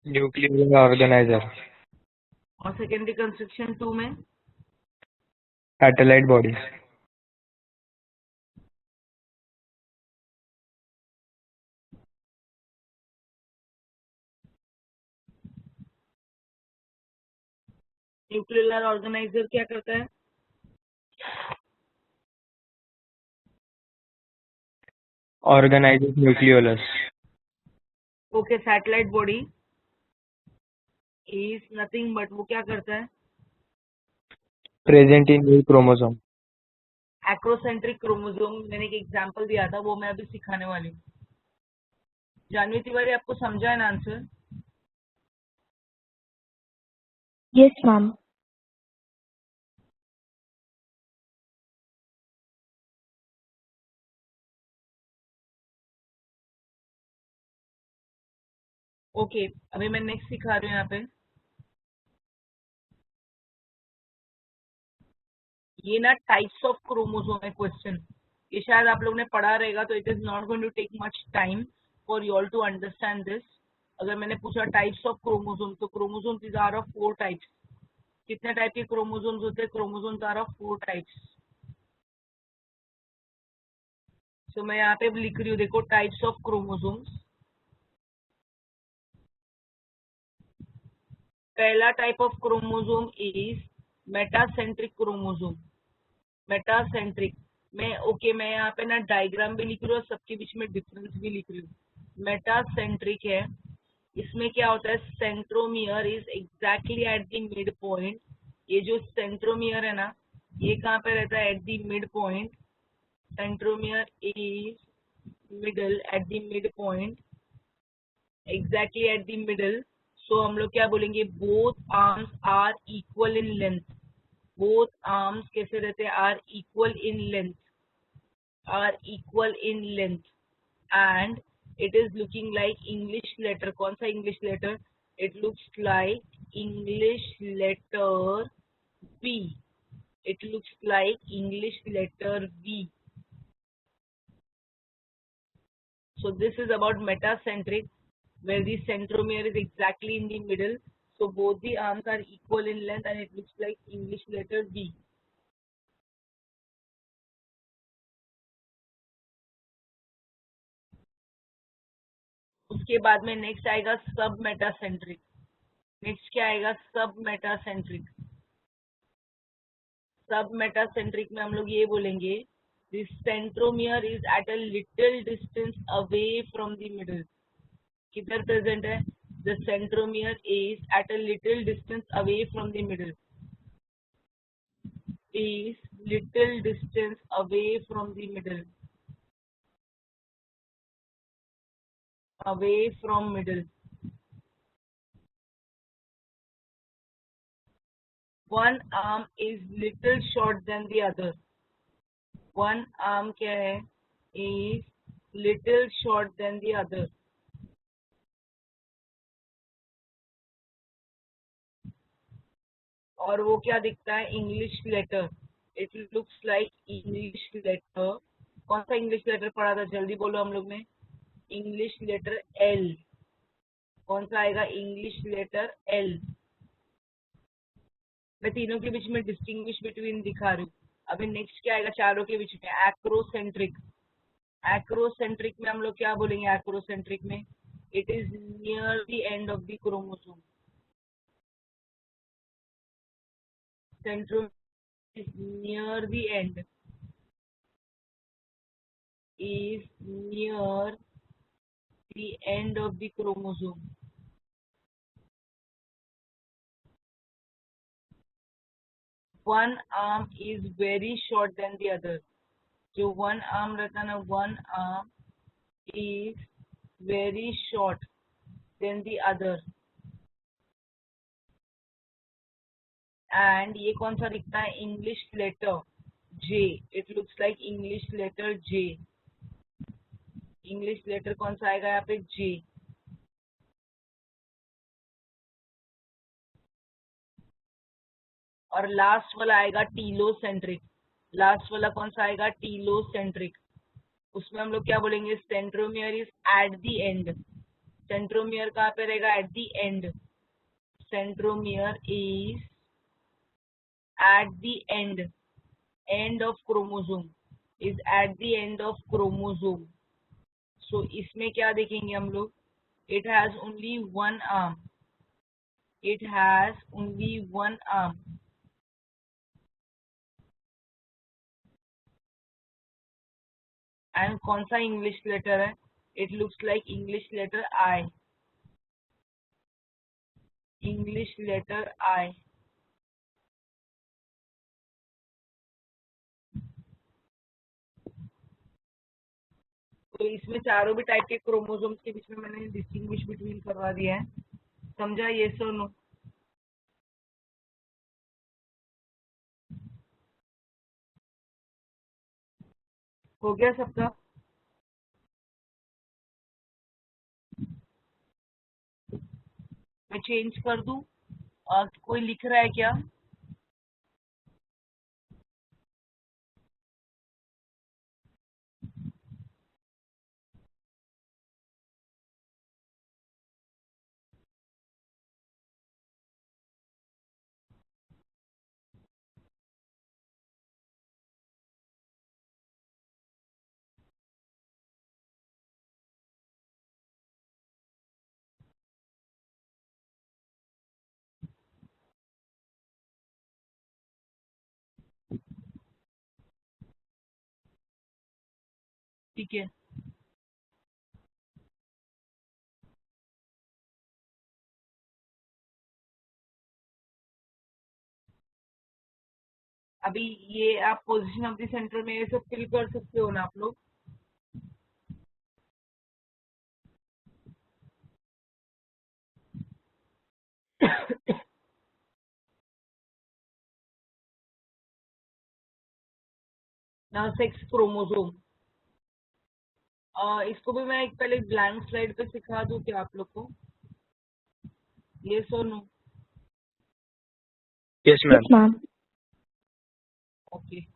Nuclear organizer. और सेकेंडरी कंस्ट्रक्शन 2 में? Satellite body. न्यूक्लियर ऑर्गेनाइजर क्या करता है? Organizes nucleolus. Okay, satellite body is nothing but वो क्या करता है? Present in new chromosome. Acrocentric chromosome, मैंने एक एग्जांपल दिया था, वो मैं अभी सिखाने वाली हूँ। जानवी तिवारी, आपको समझा है ना आंसर? Yes, ma'am. ओके, अभी मैं नेक्स्ट सिखा रही हूँ यहाँ पे। ये ना टाइप्स ऑफ क्रोमोसोम है क्वेश्चन। ये शायद आप लोग ने पढ़ा रहेगा, तो it is not going to take much time for you all to understand this. अगर मैंने पूछा टाइप्स ऑफ क्रोमोसोम, तो chromosomes is are of 4 types. कितने टाइप के क्रोमोसोम्स होते हैं? Chromosomes are of 4 types. So मैं यहाँ पे लिख रही हूँ, देखो, टाइप्स ऑफ क्रोमोसोम्स। पहला type of chromosome is metacentric chromosome. Metacentric मैं यहाँ पे ना डायग्राम भी लिख रही हूँ और सबके बीच में डिफरेंस भी लिख रही हूँ। मेटासेंट्रिक है, इसमें क्या होता है? Centromere is exactly at the mid point. ये जो सेंट्रोमियर है ना, ये कहाँ पे रहता है? At the mid point. Centromere is middle, at the mid point, exactly at the middle. So हम लोग क्या बोलेंगे? Both arms are equal in length. Both arms कैसे रहते हैं? Are equal in length, are equal in length, and it is looking like English letter. कौन सा English letter? It looks like English letter V. It looks like English letter V. So this is about metacentric, where the centromere is exactly in the middle. So both the arms are equal in length and it looks like English letter V. उसके बाद में next आएगा सब metacentric. Next क्या आएगा? सब metacentric. सब metacentric में हम लोग ये बोलेंगे, this centromere is at a little distance away from the middle. किधर प्रेजेंट है? The centromere is at a little distance away from the middle, is little distance away from the middle, away from middle. One arm is little short than the other. One arm क्या है? Is little short than the other. और वो क्या दिखता है? English letter. It looks like English letter. कौन सा English letter पढ़ा था? जल्दी बोलो हम लोग ने। English letter L। कौन सा आएगा? English letter L। मैं तीनों के बीच में डिस्टिंग्विश बिटवीन दिखा रही हूँ। अभी नेक्स्ट क्या आएगा चारों के बीच में? एक्रोसेंट्रिक। एक्रोसेंट्रिक में हम लोग क्या बोलेंगे? एक्रोसेंट्रिक में it is near the end of the chromosome. Centromere is near the end, is near the end of the chromosome. One arm is very short than the other. जो one arm रहता है ना, one arm is very short than the other. And ये कौन सा दिखता है? English letter J. It looks like English letter J. English letter कौन सा आएगा यहाँ पे? J. और लास्ट वाला आएगा टीलोसेंट्रिक। लास्ट वाला कौन सा आएगा? टीलोसेंट्रिक। उसमें हम लोग क्या बोलेंगे? Centromere is at the end. Centromere कहाँ पे रहेगा? At the end. Centromere is at the end, end of chromosome, is at the end of chromosome. So इसमें क्या देखेंगे हम लोग? It has only one arm. It has only one arm. And कौन सा इंग्लिश लेटर है? It looks like English letter I. English letter I. तो इसमें चारों भी टाइप के क्रोमोसोम्स के बीच में मैंने डिस्टिंग्विश बिटवीन करवा दिया है. समझा? ये सो नो? हो गया सबका? मैं चेंज कर दूं? कोई लिख रहा है क्या? ठीक है. अभी ये आप पोजीशन ऑफ द सेंटर में ये सब फिल कर सकते हो ना आप लोग? ना सेक्स क्रोमोसोम. इसको भी मैं एक पहले ब्लैंक स्लाइड पे सिखा दूं क्या आप लोग को? ये so no? Yes, ma'am. Yes, ma'am. Okay.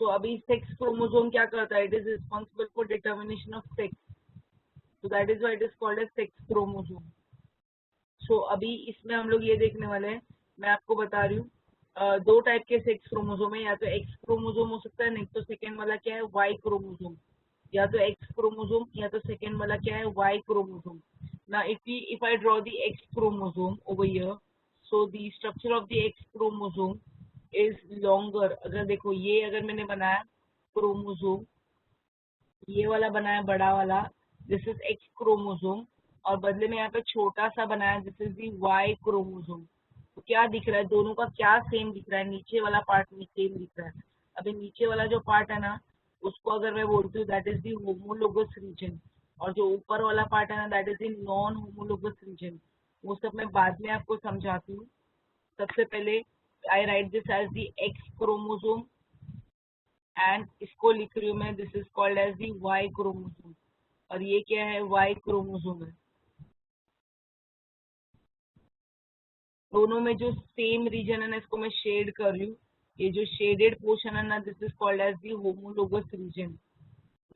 So अभी सेक्स क्रोमोसोम क्या करता है? It is responsible for determination of sex. So that is why it is called as sex chromosome. So अभी इसमें हम लोग ये देखने वाले हैं. मैं आपको बता रही हूँ. दो टाइप के सेक्स क्रोमोसोम है. या तो एक्स क्रोमोसोम हो सकता है, नहीं तो सेकेंड वाला क्या है? Y chromosome. या तो एक्स क्रोमोसोम या तो सेकेंड वाला क्या है? Y chromosome. ना if I draw the X chromosome over here, so the structure of the X chromosome is longer. अगर देखो ये अगर मैंने बनाया क्रोमोसोम, ये वाला बनाया बड़ा वाला, दिस इज एक्स क्रोमोसोम. और बदले में यहाँ पे छोटा सा बनाया, this is the Y chromosome. तो क्या दिख रहा है? दोनों का क्या सेम दिख रहा है? नीचे वाला पार्ट में सेम दिख रहा है. अभी नीचे वाला जो पार्ट है ना, उसको अगर मैं बोलती हूँ that is the homologous region. और जो ऊपर वाला पार्ट है ना, that is the non homologous region. वो सब मैं बाद में आपको समझाती हूँ. सबसे पहले I write this as the X chromosome and इसको लिख रही हूँ मैं, this is called as the Y chromosome. और ये क्या है? वाई क्रोमोसोम है. दोनों में जो सेम रीजन है ना, इसको मैं शेड कर रही हूँ. ये जो शेडेड पोर्शन है ना, this is called as the homologous region.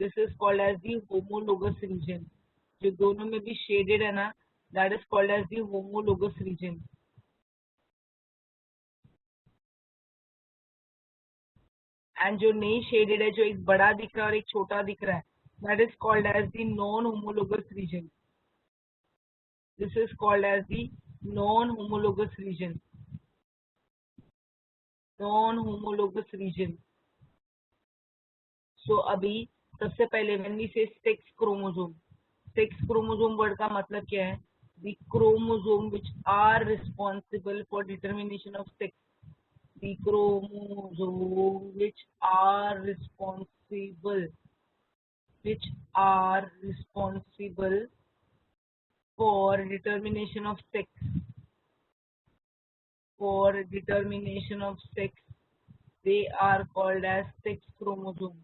This is called as the homologous region. जो दोनों में भी शेडेड है ना, that is called as the homologous region. And जो नहीं शेडेड है, जो एक बड़ा दिख रहा है और एक छोटा दिख रहा है, that is called as the non homologous region. This is called as the non-homologous region. Non-homologous region. So अभी सबसे पहले when we say sex chromosome, sex chromosome word का मतलब क्या है? The chromosome which are responsible for determination of sex. The chromosome which are responsible for determination of sex. For determination of sex, they are called as sex chromosome.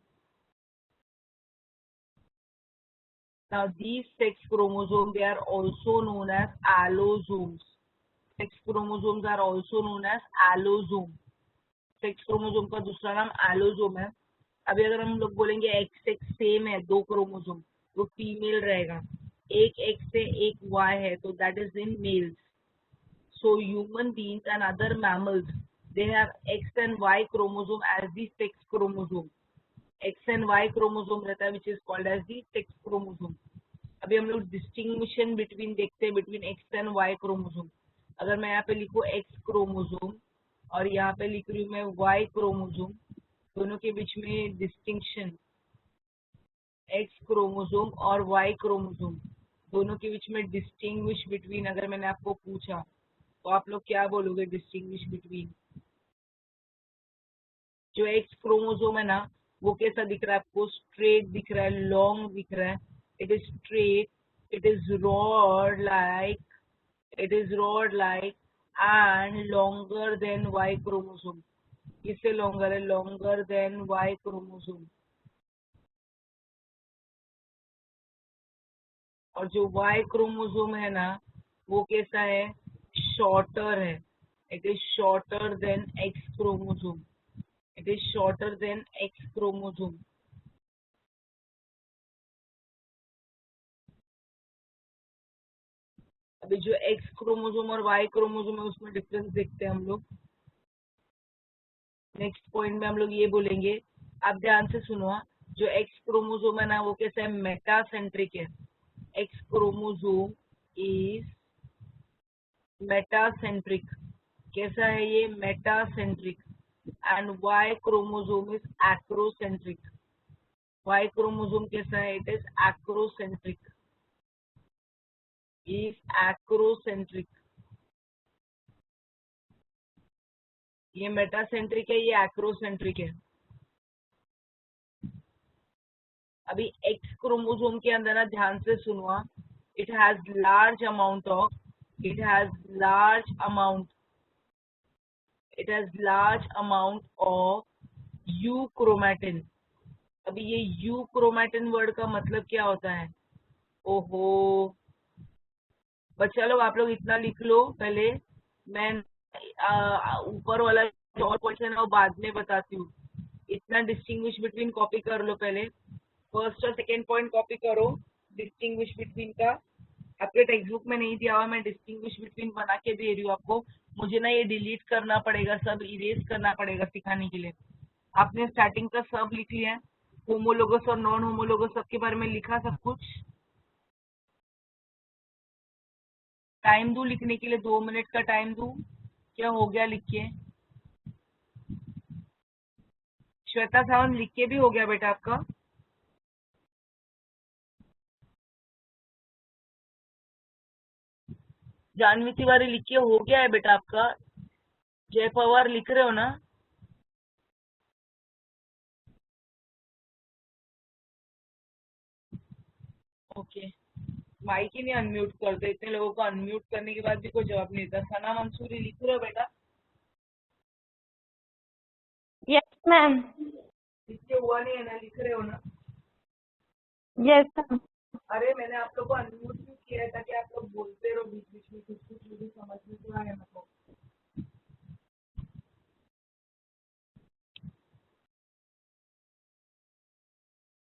Now these sex chromosomes, they are also known as allosomes. Sex chromosomes are also known as allosomes. Sex chromosome का दूसरा नाम allosome है। अभी अगर हम लोग बोलेंगे x x same है, दो क्रोमोसोम, तो फीमेल रहेगा। एक एक्स है एक वाई है, तो that is in males. So human beings and other mammals, they have X and Y chromosome as the sex chromosome. X and Y chromosome रहता है which is called as the sex chromosome. अभी हम लोग डिस्टिंग्विशन between देखते हैं between X and Y chromosome. अगर मैं यहाँ पे लिखूँ X chromosome और यहाँ पे लिख रही हूँ मैं Y chromosome, दोनों के बीच में डिस्टिंक्शन, X chromosome और Y chromosome दोनों के बीच में डिस्टिंग्विश बिटवीन, अगर मैंने आपको पूछा तो आप लोग क्या बोलोगे? Distinguish between. जो एक्स क्रोमोसोम है ना, वो कैसा दिख रहा है आपको? स्ट्रेट दिख रहा है, लॉन्ग दिख रहा है। It is straight, it is rod like, it is rod like and longer than Y chromosome. किससे लॉन्गर है? Longer than Y chromosome. और जो वाई क्रोमोसोम है ना, वो कैसा है? शॉर्टर है। It is shorter than x chromosome. It is shorter than X chromosome. अभी जो X क्रोमोसोम और Y क्रोमोसोम है उसमें डिफरेंस देखते हैं हम लोग। नेक्स्ट पॉइंट में हम लोग ये बोलेंगे, आप ध्यान से सुनो। जो X क्रोमोसोम है ना, वो कैसा है? मेटासेंट्रिक है। X chromosome is metacentric. कैसा है ये? Metacentric. And Y chromosome is acrocentric. Y chromosome कैसा है? It is acrocentric. is acrocentric. ये मेटासेंट्रिक है, ये एक्रोसेंट्रिक है। अभी एक्स क्रोमोसोम के अंदर ना, ध्यान से सुनो, it has large amount of, it has large amount, it has large amount of you chromatin. अभी ये यू क्रोमैटिन वर्ड का मतलब क्या होता है? ओहो बच्चा लोग, आप लोग इतना लिख लो पहले, मैं ऊपर वाला जो और क्वेश्चन है वो बाद में बताती हूँ। इतना डिस्टिंग्विश बिटवीन कॉपी कर लो पहले, फर्स्ट और सेकेंड पॉइंट कॉपी करो डिस्टिंग्विश बिटवीन का। आपके टेक्स्ट बुक में नहीं दिया हुआ, मैं डिस्टिंग्विश बिटवीन बना के दे रही हूँ आपको। मुझे ना ये डिलीट करना पड़ेगा, सब इरेज करना पड़ेगा सिखाने के लिए। आपने स्टार्टिंग का सब लिख लिया है, होमोलोगस और नॉन होमोलोगस सबके बारे में लिखा सब कुछ। टाइम दू लिखने के लिए, 2 मिनट का टाइम दू। क्या हो गया लिख के? श्वेता सावंत लिख के भी हो गया बेटा आपका? जानवी तिवारी लिख के हो गया है बेटा आपका? जय पवार लिख रहे हो ना? ओके, माइक ही नहीं अनम्यूट करते, इतने लोगों को अनम्यूट करने के बाद भी कोई जवाब नहीं देता। सना मंसूरी लिख रहे हो बेटा? Yes, ma'am. लिख के हुआ नहीं है ना? लिख रहे हो ना? Yes, ma'am. अरे मैंने आप लोग को अनम्यूट क्यों किया है? ताकि आप लोग बोलते रहो बीच बीच में, कुछ कुछ मुझे समझ में तो आए मतलब।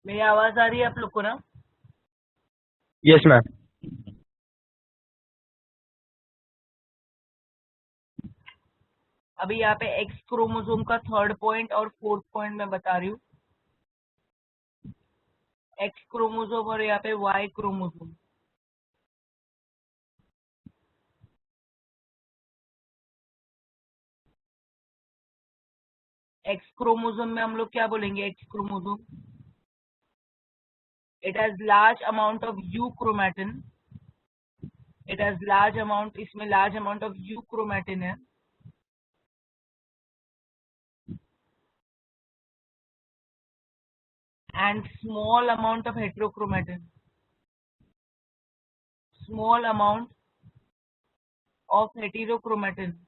मेरी आवाज आ रही है आप लोग को ना? Yes, ma'am. अभी यहाँ पे एक्स क्रोमोसोम का थर्ड पॉइंट और फोर्थ पॉइंट मैं बता रही हूँ। एक्स क्रोमोसोम और यहाँ पे वाई क्रोमोसोम। एक्स क्रोमोसोम में हम लोग क्या बोलेंगे? X chromosome, it has large amount of euchromatin. It has large amount, इसमें large amount of euchromatin है। And small amount of heterochromatin, small amount of heterochromatin.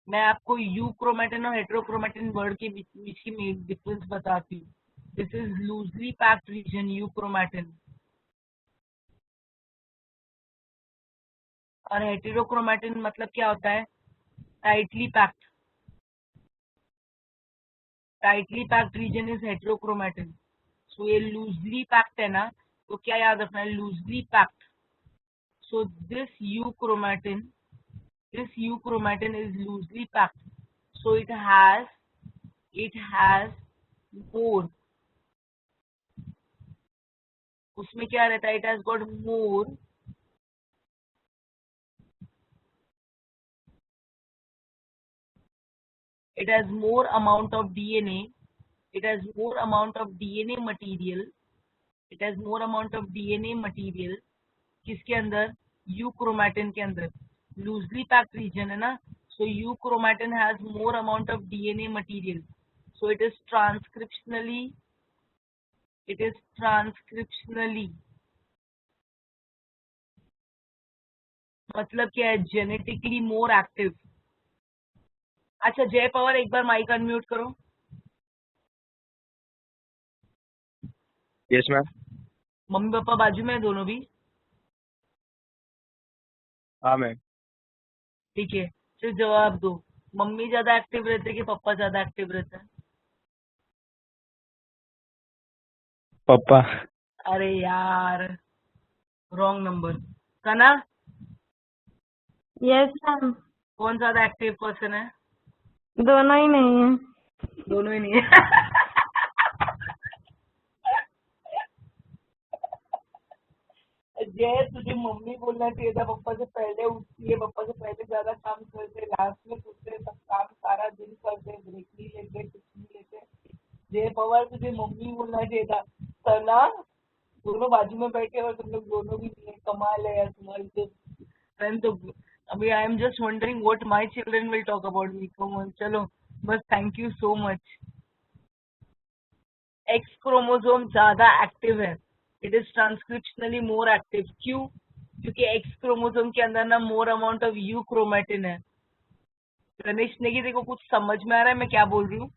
मैं आपको euchromatin और हेट्रोक्रोमैटिन वर्ड के बीच की difference बताती हूँ। This is loosely packed region, euchromatin. और हेटेरोक्रोमैटिन मतलब क्या होता है? Tightly packed. Tightly packed region is heterochromatin. So ये लूजली पैक्ड है ना, तो क्या याद रखना है? Loosely packed. So this euchromatin is loosely packed, so it has more, उसमें क्या रहता है? It has got more, it has more amount of DNA, it has more amount of DNA material, it has more amount of DNA material किसके अंदर? euchromatin के अंदर। loosely packed region है ना, so euchromatin has more amount of DNA material, so it is transcriptionally मतलब क्या है? Genetically more active. अच्छा जय पवार, एक बार माइक अनम्यूट करो। Yes, ma'am. मम्मी पापा बाजू में है दोनों भी? हाँ मैम। ठीक है, फिर जवाब दो। मम्मी ज्यादा एक्टिव रहते हैं कि पापा ज्यादा एक्टिव रहता है? पापा। अरे यार, रॉन्ग नंबर। सना, Yes, ma'am. कौन ज्यादा एक्टिव पर्सन है? दोनों ही नहीं है। दोनों ही नहीं है। जय, तुझे मम्मी बोलना चाहिए था। पापा से पहले उठती है, पापा से पहले ज्यादा काम करते, लास्ट में सोचते सब काम सारा दिन करते, ब्रेक नहीं लेते, कुछ नहीं लेते। जय पवार, तुझे मम्मी बोलना चाहिए था। सना, दोनों बाजू में बैठे और तुम लोग दोनों भी नहीं है। कमाल है यार तुम्हारी तो। फ्रेंड तो अभी I am just wondering what my children will talk about me. Come on, चलो बस, thank you so much. X chromosome ज्यादा एक्टिव है, it is transcriptionally more active. क्यों? क्योंकि एक्स क्रोमोसोम के अंदर ना more amount of you chromatin है। गणेश नेगी, देखो कुछ समझ में आ रहा है मैं क्या बोल रही हूँ?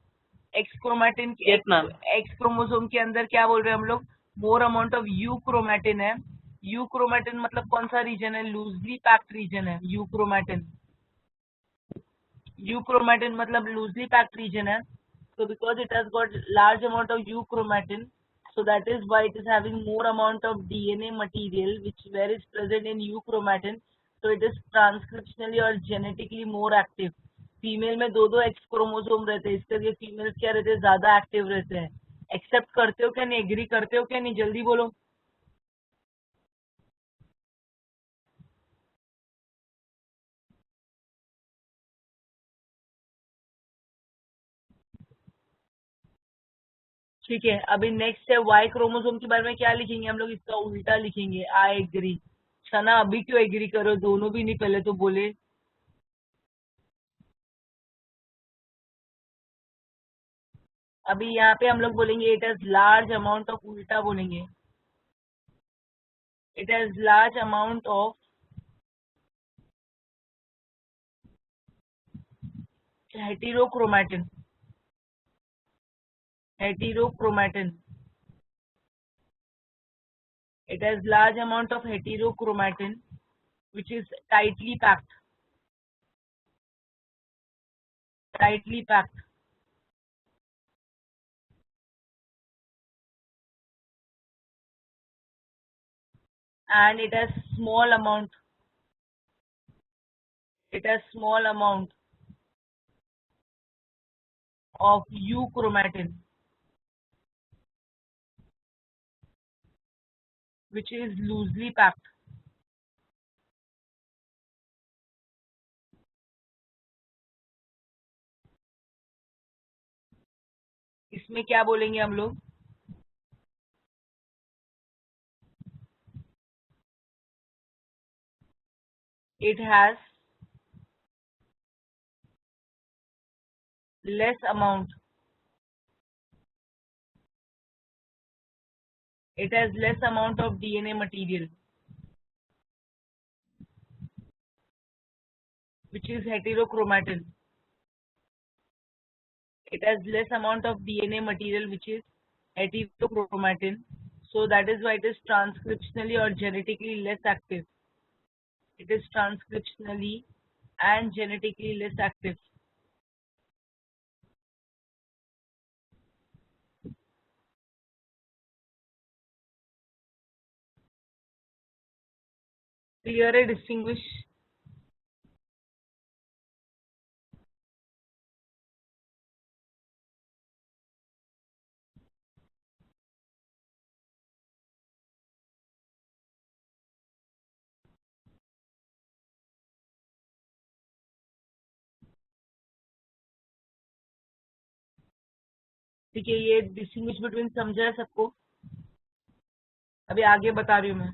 X chromatin, Yes, ma'am. X chromosome के अंदर क्या बोल रहे हैं हम लोग? More amount of you chromatin है। यू क्रोमेटिन मतलब कौन सा रीजन है? लूजली पैक्ड रीजन है यू क्रोमेटिन। euchromatin मतलब loosely packed region है, so because it has got large amount of euchromatin, so that is why it is having more amount of DNA material which where is present in euchromatin, so it is transcriptionally और genetically more active। Female में दो x chromosome रहते हैं, इसके लिए female क्या रहते हैं? ज्यादा एक्टिव रहते हैं। एक्सेप्ट करते हो क्या नहीं? एग्री करते हो क्या नहीं? जल्दी बोलो। ठीक है, अभी नेक्स्ट है वाई क्रोमोसोम के बारे में। क्या लिखेंगे हम लोग? इसका उल्टा लिखेंगे, आई एग्री। सना, अभी क्यों एग्री करो? दोनों भी नहीं, पहले तो बोले। अभी यहाँ पे हम लोग बोलेंगे it has large amount of, उल्टा बोलेंगे it has large amount of heterochromatin. Heterochromatin, it has large amount of heterochromatin which is tightly packed, tightly packed, and it has small amount, it has small amount of euchromatin which is loosely packed। इसमें क्या बोलेंगे हम लोग? it has less amount, it has less amount of DNA material which is heterochromatin, it has less amount of DNA material which is heterochromatin, so that is why it is transcriptionally or genetically less active। It is transcriptionally and genetically less active. Clear है, distinguish. ठीक है, ये distinguish between समझा है सबको? अभी आगे बता रही हूँ मैं.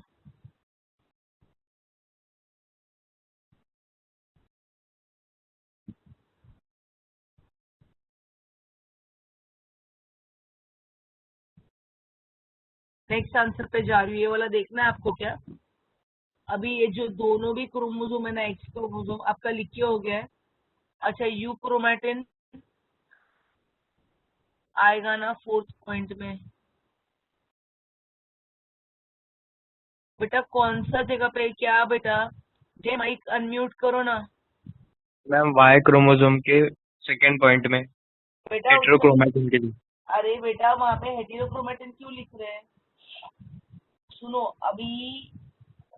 नेक्स्ट आंसर पे जा रही हूँ. ये वाला देखना है आपको क्या? अभी ये जो दोनों भी क्रोमोसोम है ना, एक्स क्रोमोसोम आपका लिखे हो गया है. अच्छा, यू क्रोमेटिन आएगा ना 4th पॉइंट में. बेटा कौन सा जगह पे क्या बेटा? जे माइक अनम्यूट करो ना मैम वाई क्रोमोसोम के सेकेंड पॉइंट में बेटा. हेटेरोक्रोमेटिन के लिए. अरे बेटा वहां पे हेटेरोक्रोमेटिन क्यों लिख रहे हैं? सुनो, अभी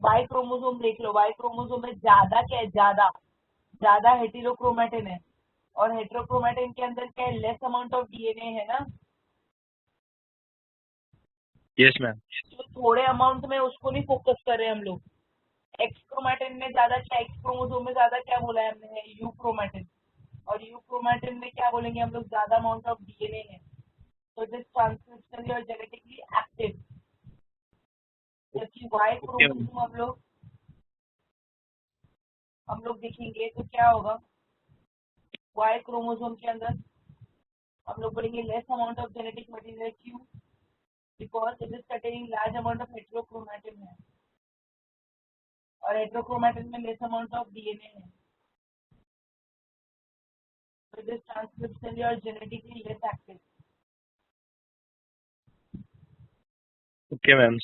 वाई क्रोमोसोम देख लो. वाई क्रोमोसोम में ज्यादा क्या है? ज्यादा हेटेरोक्रोमेटिन है. और हेटेरोक्रोमेटिन के अंदर क्या है? लेस अमाउंट ऑफ डीएनए है ना. Yes ma'am. तो थोड़े अमाउंट में उसको नहीं फोकस कर रहे हम लोग. एक्स क्रोमेटिन में ज्यादा क्या? एक्स क्रोमोसोम में ज्यादा क्या बोला है हमने? You chromatin. और यू क्रोमेटिन में क्या बोलेंगे हम लोग? ज्यादा अमाउंट ऑफ डीएनए है. तो दिस ट्रांसक्रिप्शनली और जेनेटिकली एक्टिव. जबकि वाई क्रोमोसोम हम लोग देखेंगे तो क्या होगा? वाई क्रोमोसोम के अंदर हम लोग बोलेंगे less amount of genetic material. क्यों? Because it is containing large amount of heterochromatin है. और हेटेरोक्रोमेटिन में लेस अमाउंट ऑफ डीएनए है. तो इट इज ट्रांसक्रिप्शनली और genetically less active. Okay ma'am.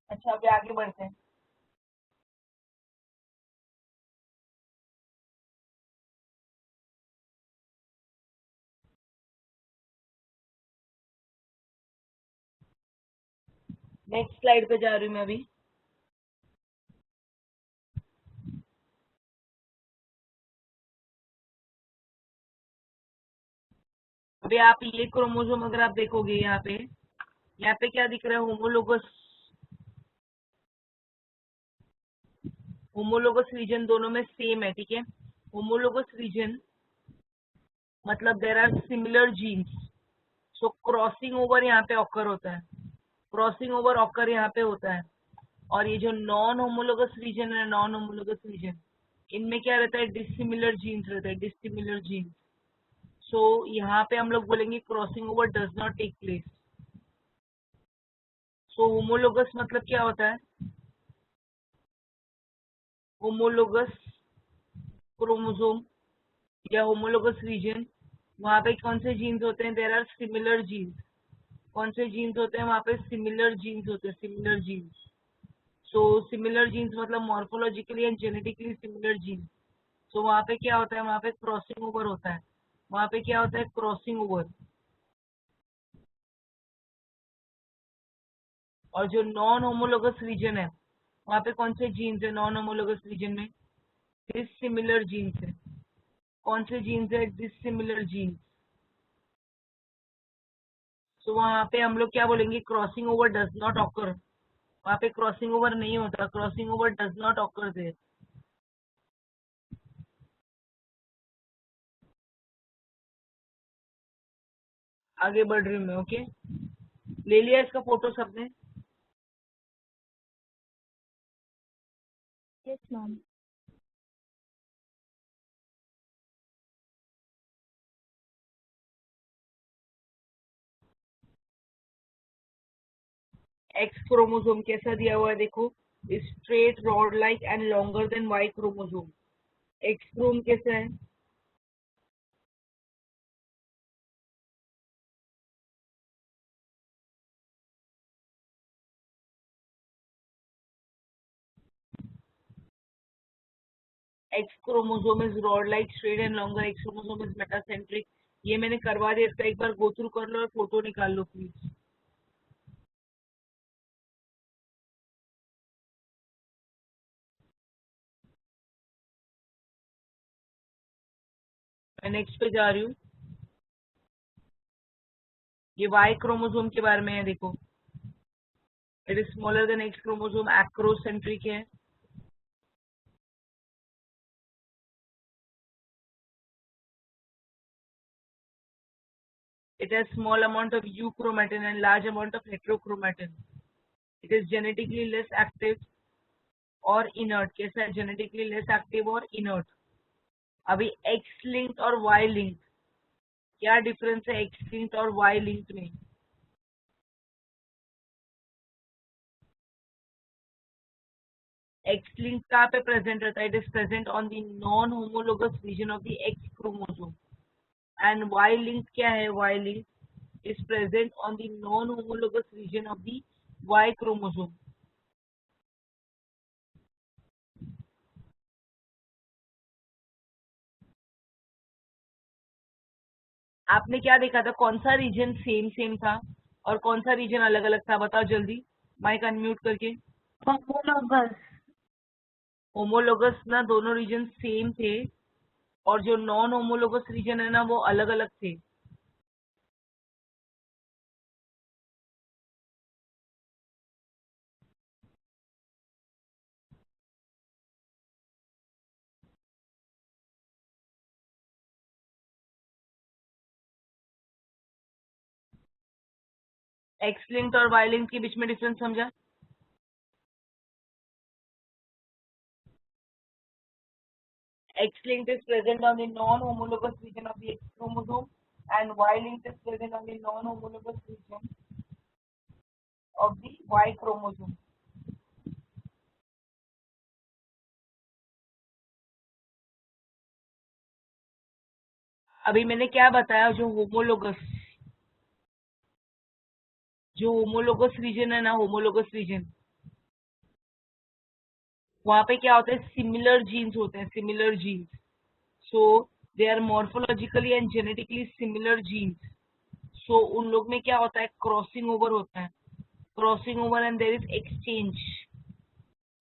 अच्छा, अभी आगे बढ़ते हैं. नेक्स्ट स्लाइड पे जा रही हूँ मैं अभी. अभी आप ये क्रोमोसोम अगर आप देखोगे यहाँ पे क्या दिख रहा है? होमोलोगस. होमोलोगस रीजन दोनों में सेम है. ठीक है, होमोलोगस रीजन मतलब there are similar genes. So crossing over यहाँ पे ऑकर होता है. क्रॉसिंग ओवर ऑकर यहाँ पे होता है. और ये जो नॉन होमोलोगस रीजन है, नॉन होमोलोगस रीजन, इनमें क्या रहता है? डिसिमिलर जीन्स रहता है. Dissimilar jeans. सो यहाँ पे हम लोग बोलेंगे crossing over does not take place. So homologous मतलब क्या होता है? होमोलोगस क्रोमोसोम या होमोलोगस रीजन, वहां पे कौन से जीन्स होते हैं? There are similar genes. कौन से जीन्स होते हैं वहां पे? सिमिलर जीन्स होते हैं. Similar genes. So similar genes मतलब morphologically and genetically similar genes. So वहां पे क्या होता है? वहां पे क्रॉसिंग ओवर होता है. वहां पे क्या होता है? Crossing over. और जो नॉन होमोलोगस रीजन है, वहां पे कौन से जीन्स है नॉन होमोलोगस रीजन में? डिसिमिलर जीन्स है. कौन से जीन्स है? Dissimilar jeans. सो वहां पे हम लोग क्या बोलेंगे? Crossing over does not occur. वहां पे क्रॉसिंग ओवर नहीं होता. Crossing over does not occur there. आगे बढ़ रही हूँ मैं. ओके, ले लिया इसका फोटो सबने? Yes ma'am. एक्स क्रोमोसोम कैसा दिया हुआ है देखो. Straight rod like and longer than Y chromosome. X chrome कैसा है? X chromosome is rod-like, straight and longer. X chromosome is metacentric. ये मैंने करवा दिया, इसका एक बार गो थ्रू कर लो और फोटो निकाल लो प्लीज. मैं नेक्स्ट पे जा रही हूँ. ये Y क्रोमोसोम के बारे में है. देखो, it is smaller than X chromosome, acrocentric है. It has small amount of euchromatin and large amount of heterochromatin. It is genetically less active और inert. कैसा है? genetically less active और inert. अभी X linked और Y linked, क्या difference है X linked और Y linked में? X linked कहाँ पे प्रेजेंट रहता है? It is present on the non homologous region of the X chromosome. And Y linked क्या है? Y linked is present on the non-homologous region of the Y chromosome. आपने क्या देखा था? कौन सा रीजन सेम सेम था और कौन सा रीजन अलग अलग था? बताओ जल्दी, माइक अनम्यूट करके. होमोलोगस. होमोलोगस ना, दोनों रीजन सेम थे और जो नॉन होमोलोगस रीजन है ना, वो अलग अलग थे. एक्स लिंक्ड और वाई लिंक्ड के बीच में डिफरेंस समझा? X-linked is present on the non-homologous region of the X chromosome and Y-linked is present on the non-homologous region of the Y chromosome. अभी मैंने क्या बताया? जो होमोलोगस रीजन है ना, होमोलोगस रीजन, वहां पे क्या होता है? सिमिलर जीन्स होते हैं, similar genes. So they are morphologically and genetically similar genes. So उन लोग में क्या होता है? क्रॉसिंग ओवर होता है. Crossing over and there is exchange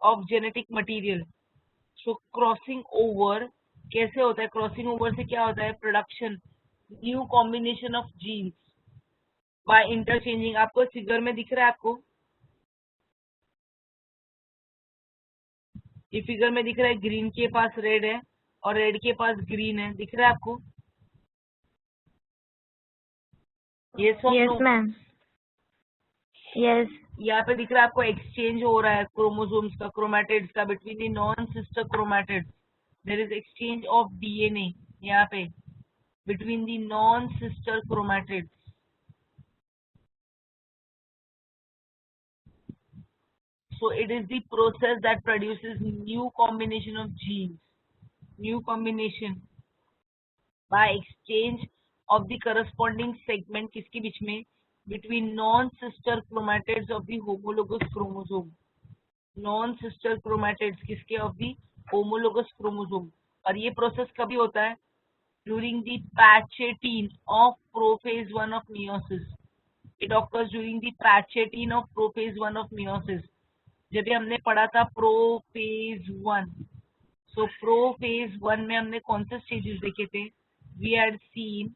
of genetic material. So crossing over कैसे होता है? क्रॉसिंग ओवर से क्या होता है? Production, new combination of genes by interchanging. आपको फिगर में दिख रहा है? आपको ये फिगर में दिख रहा है? ग्रीन के पास रेड है और रेड के पास ग्रीन है. दिख रहा है आपको? Yes ma'am. यस. यहाँ पे दिख रहा है आपको? एक्सचेंज हो रहा है क्रोमोसोम्स का, क्रोमैटिड्स का, between the non sister chromatids. There is exchange of DNA यहाँ पे between the non sister chromatids. So it is the process that produces new combination of genes, new combination by exchange of the corresponding segment किसके बीच में? Between non-sister chromatids of the homologous chromosome. Non-sister chromatids किसके? Of the homologous chromosome. और ये process कभी होता है? During the patching of prophase 1 of meiosis. It occurs during the patching of prophase 1 of meiosis. जब भी हमने पढ़ा था प्रोफेज 1. सो प्रोफेज 1 में हमने कौन से स्टेजेस देखे थे? We had seen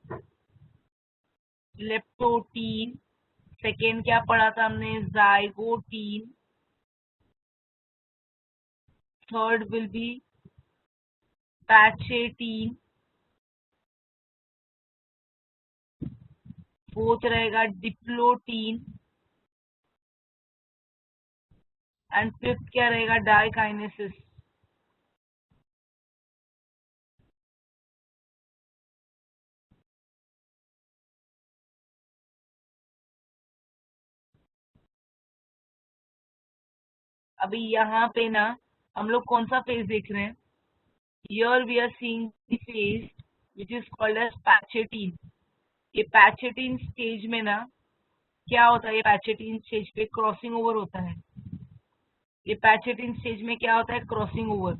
leptotene. Second क्या पढ़ा था हमने? Zygotene. Third will be pachytene. Fourth रहेगा डिप्लोटीन. एंड फिफ्थ क्या रहेगा? डाइकाइनेसिस. अभी यहाँ पे ना हम लोग कौन सा फेज देख रहे हैं? Here we are seeing the phase which is called as pachytene. ये पैचेटीन स्टेज में ना क्या होता है? ये पैचेटीन स्टेज पे क्रॉसिंग ओवर होता है. ये पैचेटीन स्टेज में क्या होता है? Crossing over.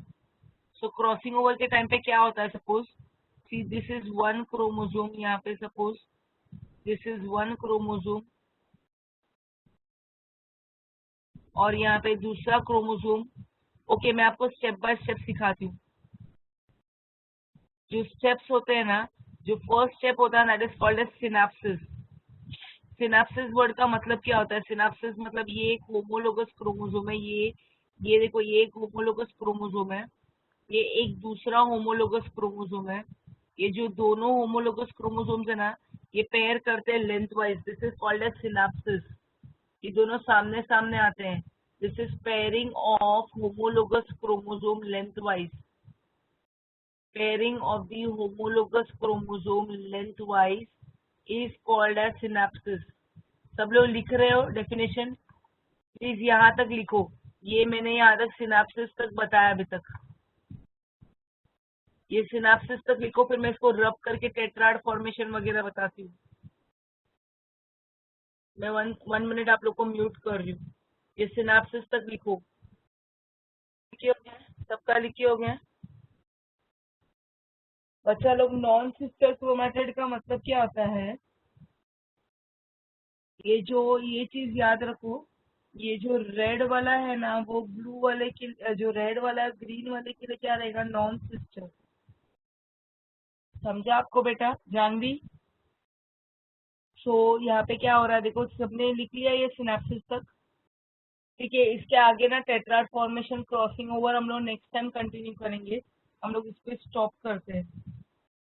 तो क्रॉसिंग ओवर के टाइम पे क्या होता है, suppose see this is one chromosome, यहाँ पे suppose this is one chromosome और यहाँ पे दूसरा क्रोमोसोम। ओके, मैं आपको स्टेप बाय स्टेप सिखाती हूँ। जो स्टेप्स होते हैं ना, जो फर्स्ट स्टेप होता है that is called as synapsis. Synapsis word का मतलब क्या होता है? सिनेप्सिस मतलब ये एक होमोलोगस क्रोमोसोम है, ये देखो, ये एक होमोलोगस क्रोमोसोम है, ये एक दूसरा होमोलोगस क्रोमोसोम है। ये जो दोनों होमोलोगस क्रोमोसोम्स है ना, ये पेयर करते हैं length wise, this is called as synapsis. ये दोनों सामने सामने आते हैं, this is pairing of homologous chromosome length wise. Pairing of the homologous chromosome lengthwise is called as synapsis। सब लोग लिख रहे हो डेफिनेशन? प्लीज यहाँ तक लिखो, ये मैंने यहाँ तक सिनेप्सिस तक बताया अभी तक। ये सिनेप्सिस तक लिखो, फिर मैं इसको रब करके टेट्राड फॉर्मेशन वगैरह बताती हूँ। मैं वन मिनट आप लोग को म्यूट कर रही हूँ। ये सिनेप्सिस तक लिखो। लिखे हो गया? सबका लिखे हो गया? बच्चा लोग, नॉन सिस्टर क्रोमैटिड का मतलब क्या होता है? ये चीज याद रखो, ये जो रेड वाला है ना, वो ब्लू वाले के, जो रेड वाला ग्रीन वाले के लिए क्या रहेगा? Non sister. समझा आपको बेटा? जानवी? सो यहाँ पे क्या हो रहा है देखो, सबने लिख लिया ये सिनेप्सिस तक? ठीक है, इसके आगे ना टेट्राड फॉर्मेशन, क्रॉसिंग ओवर हम लोग नेक्स्ट टाइम कंटिन्यू करेंगे। हम लोग इस पे स्टॉप करते हैं।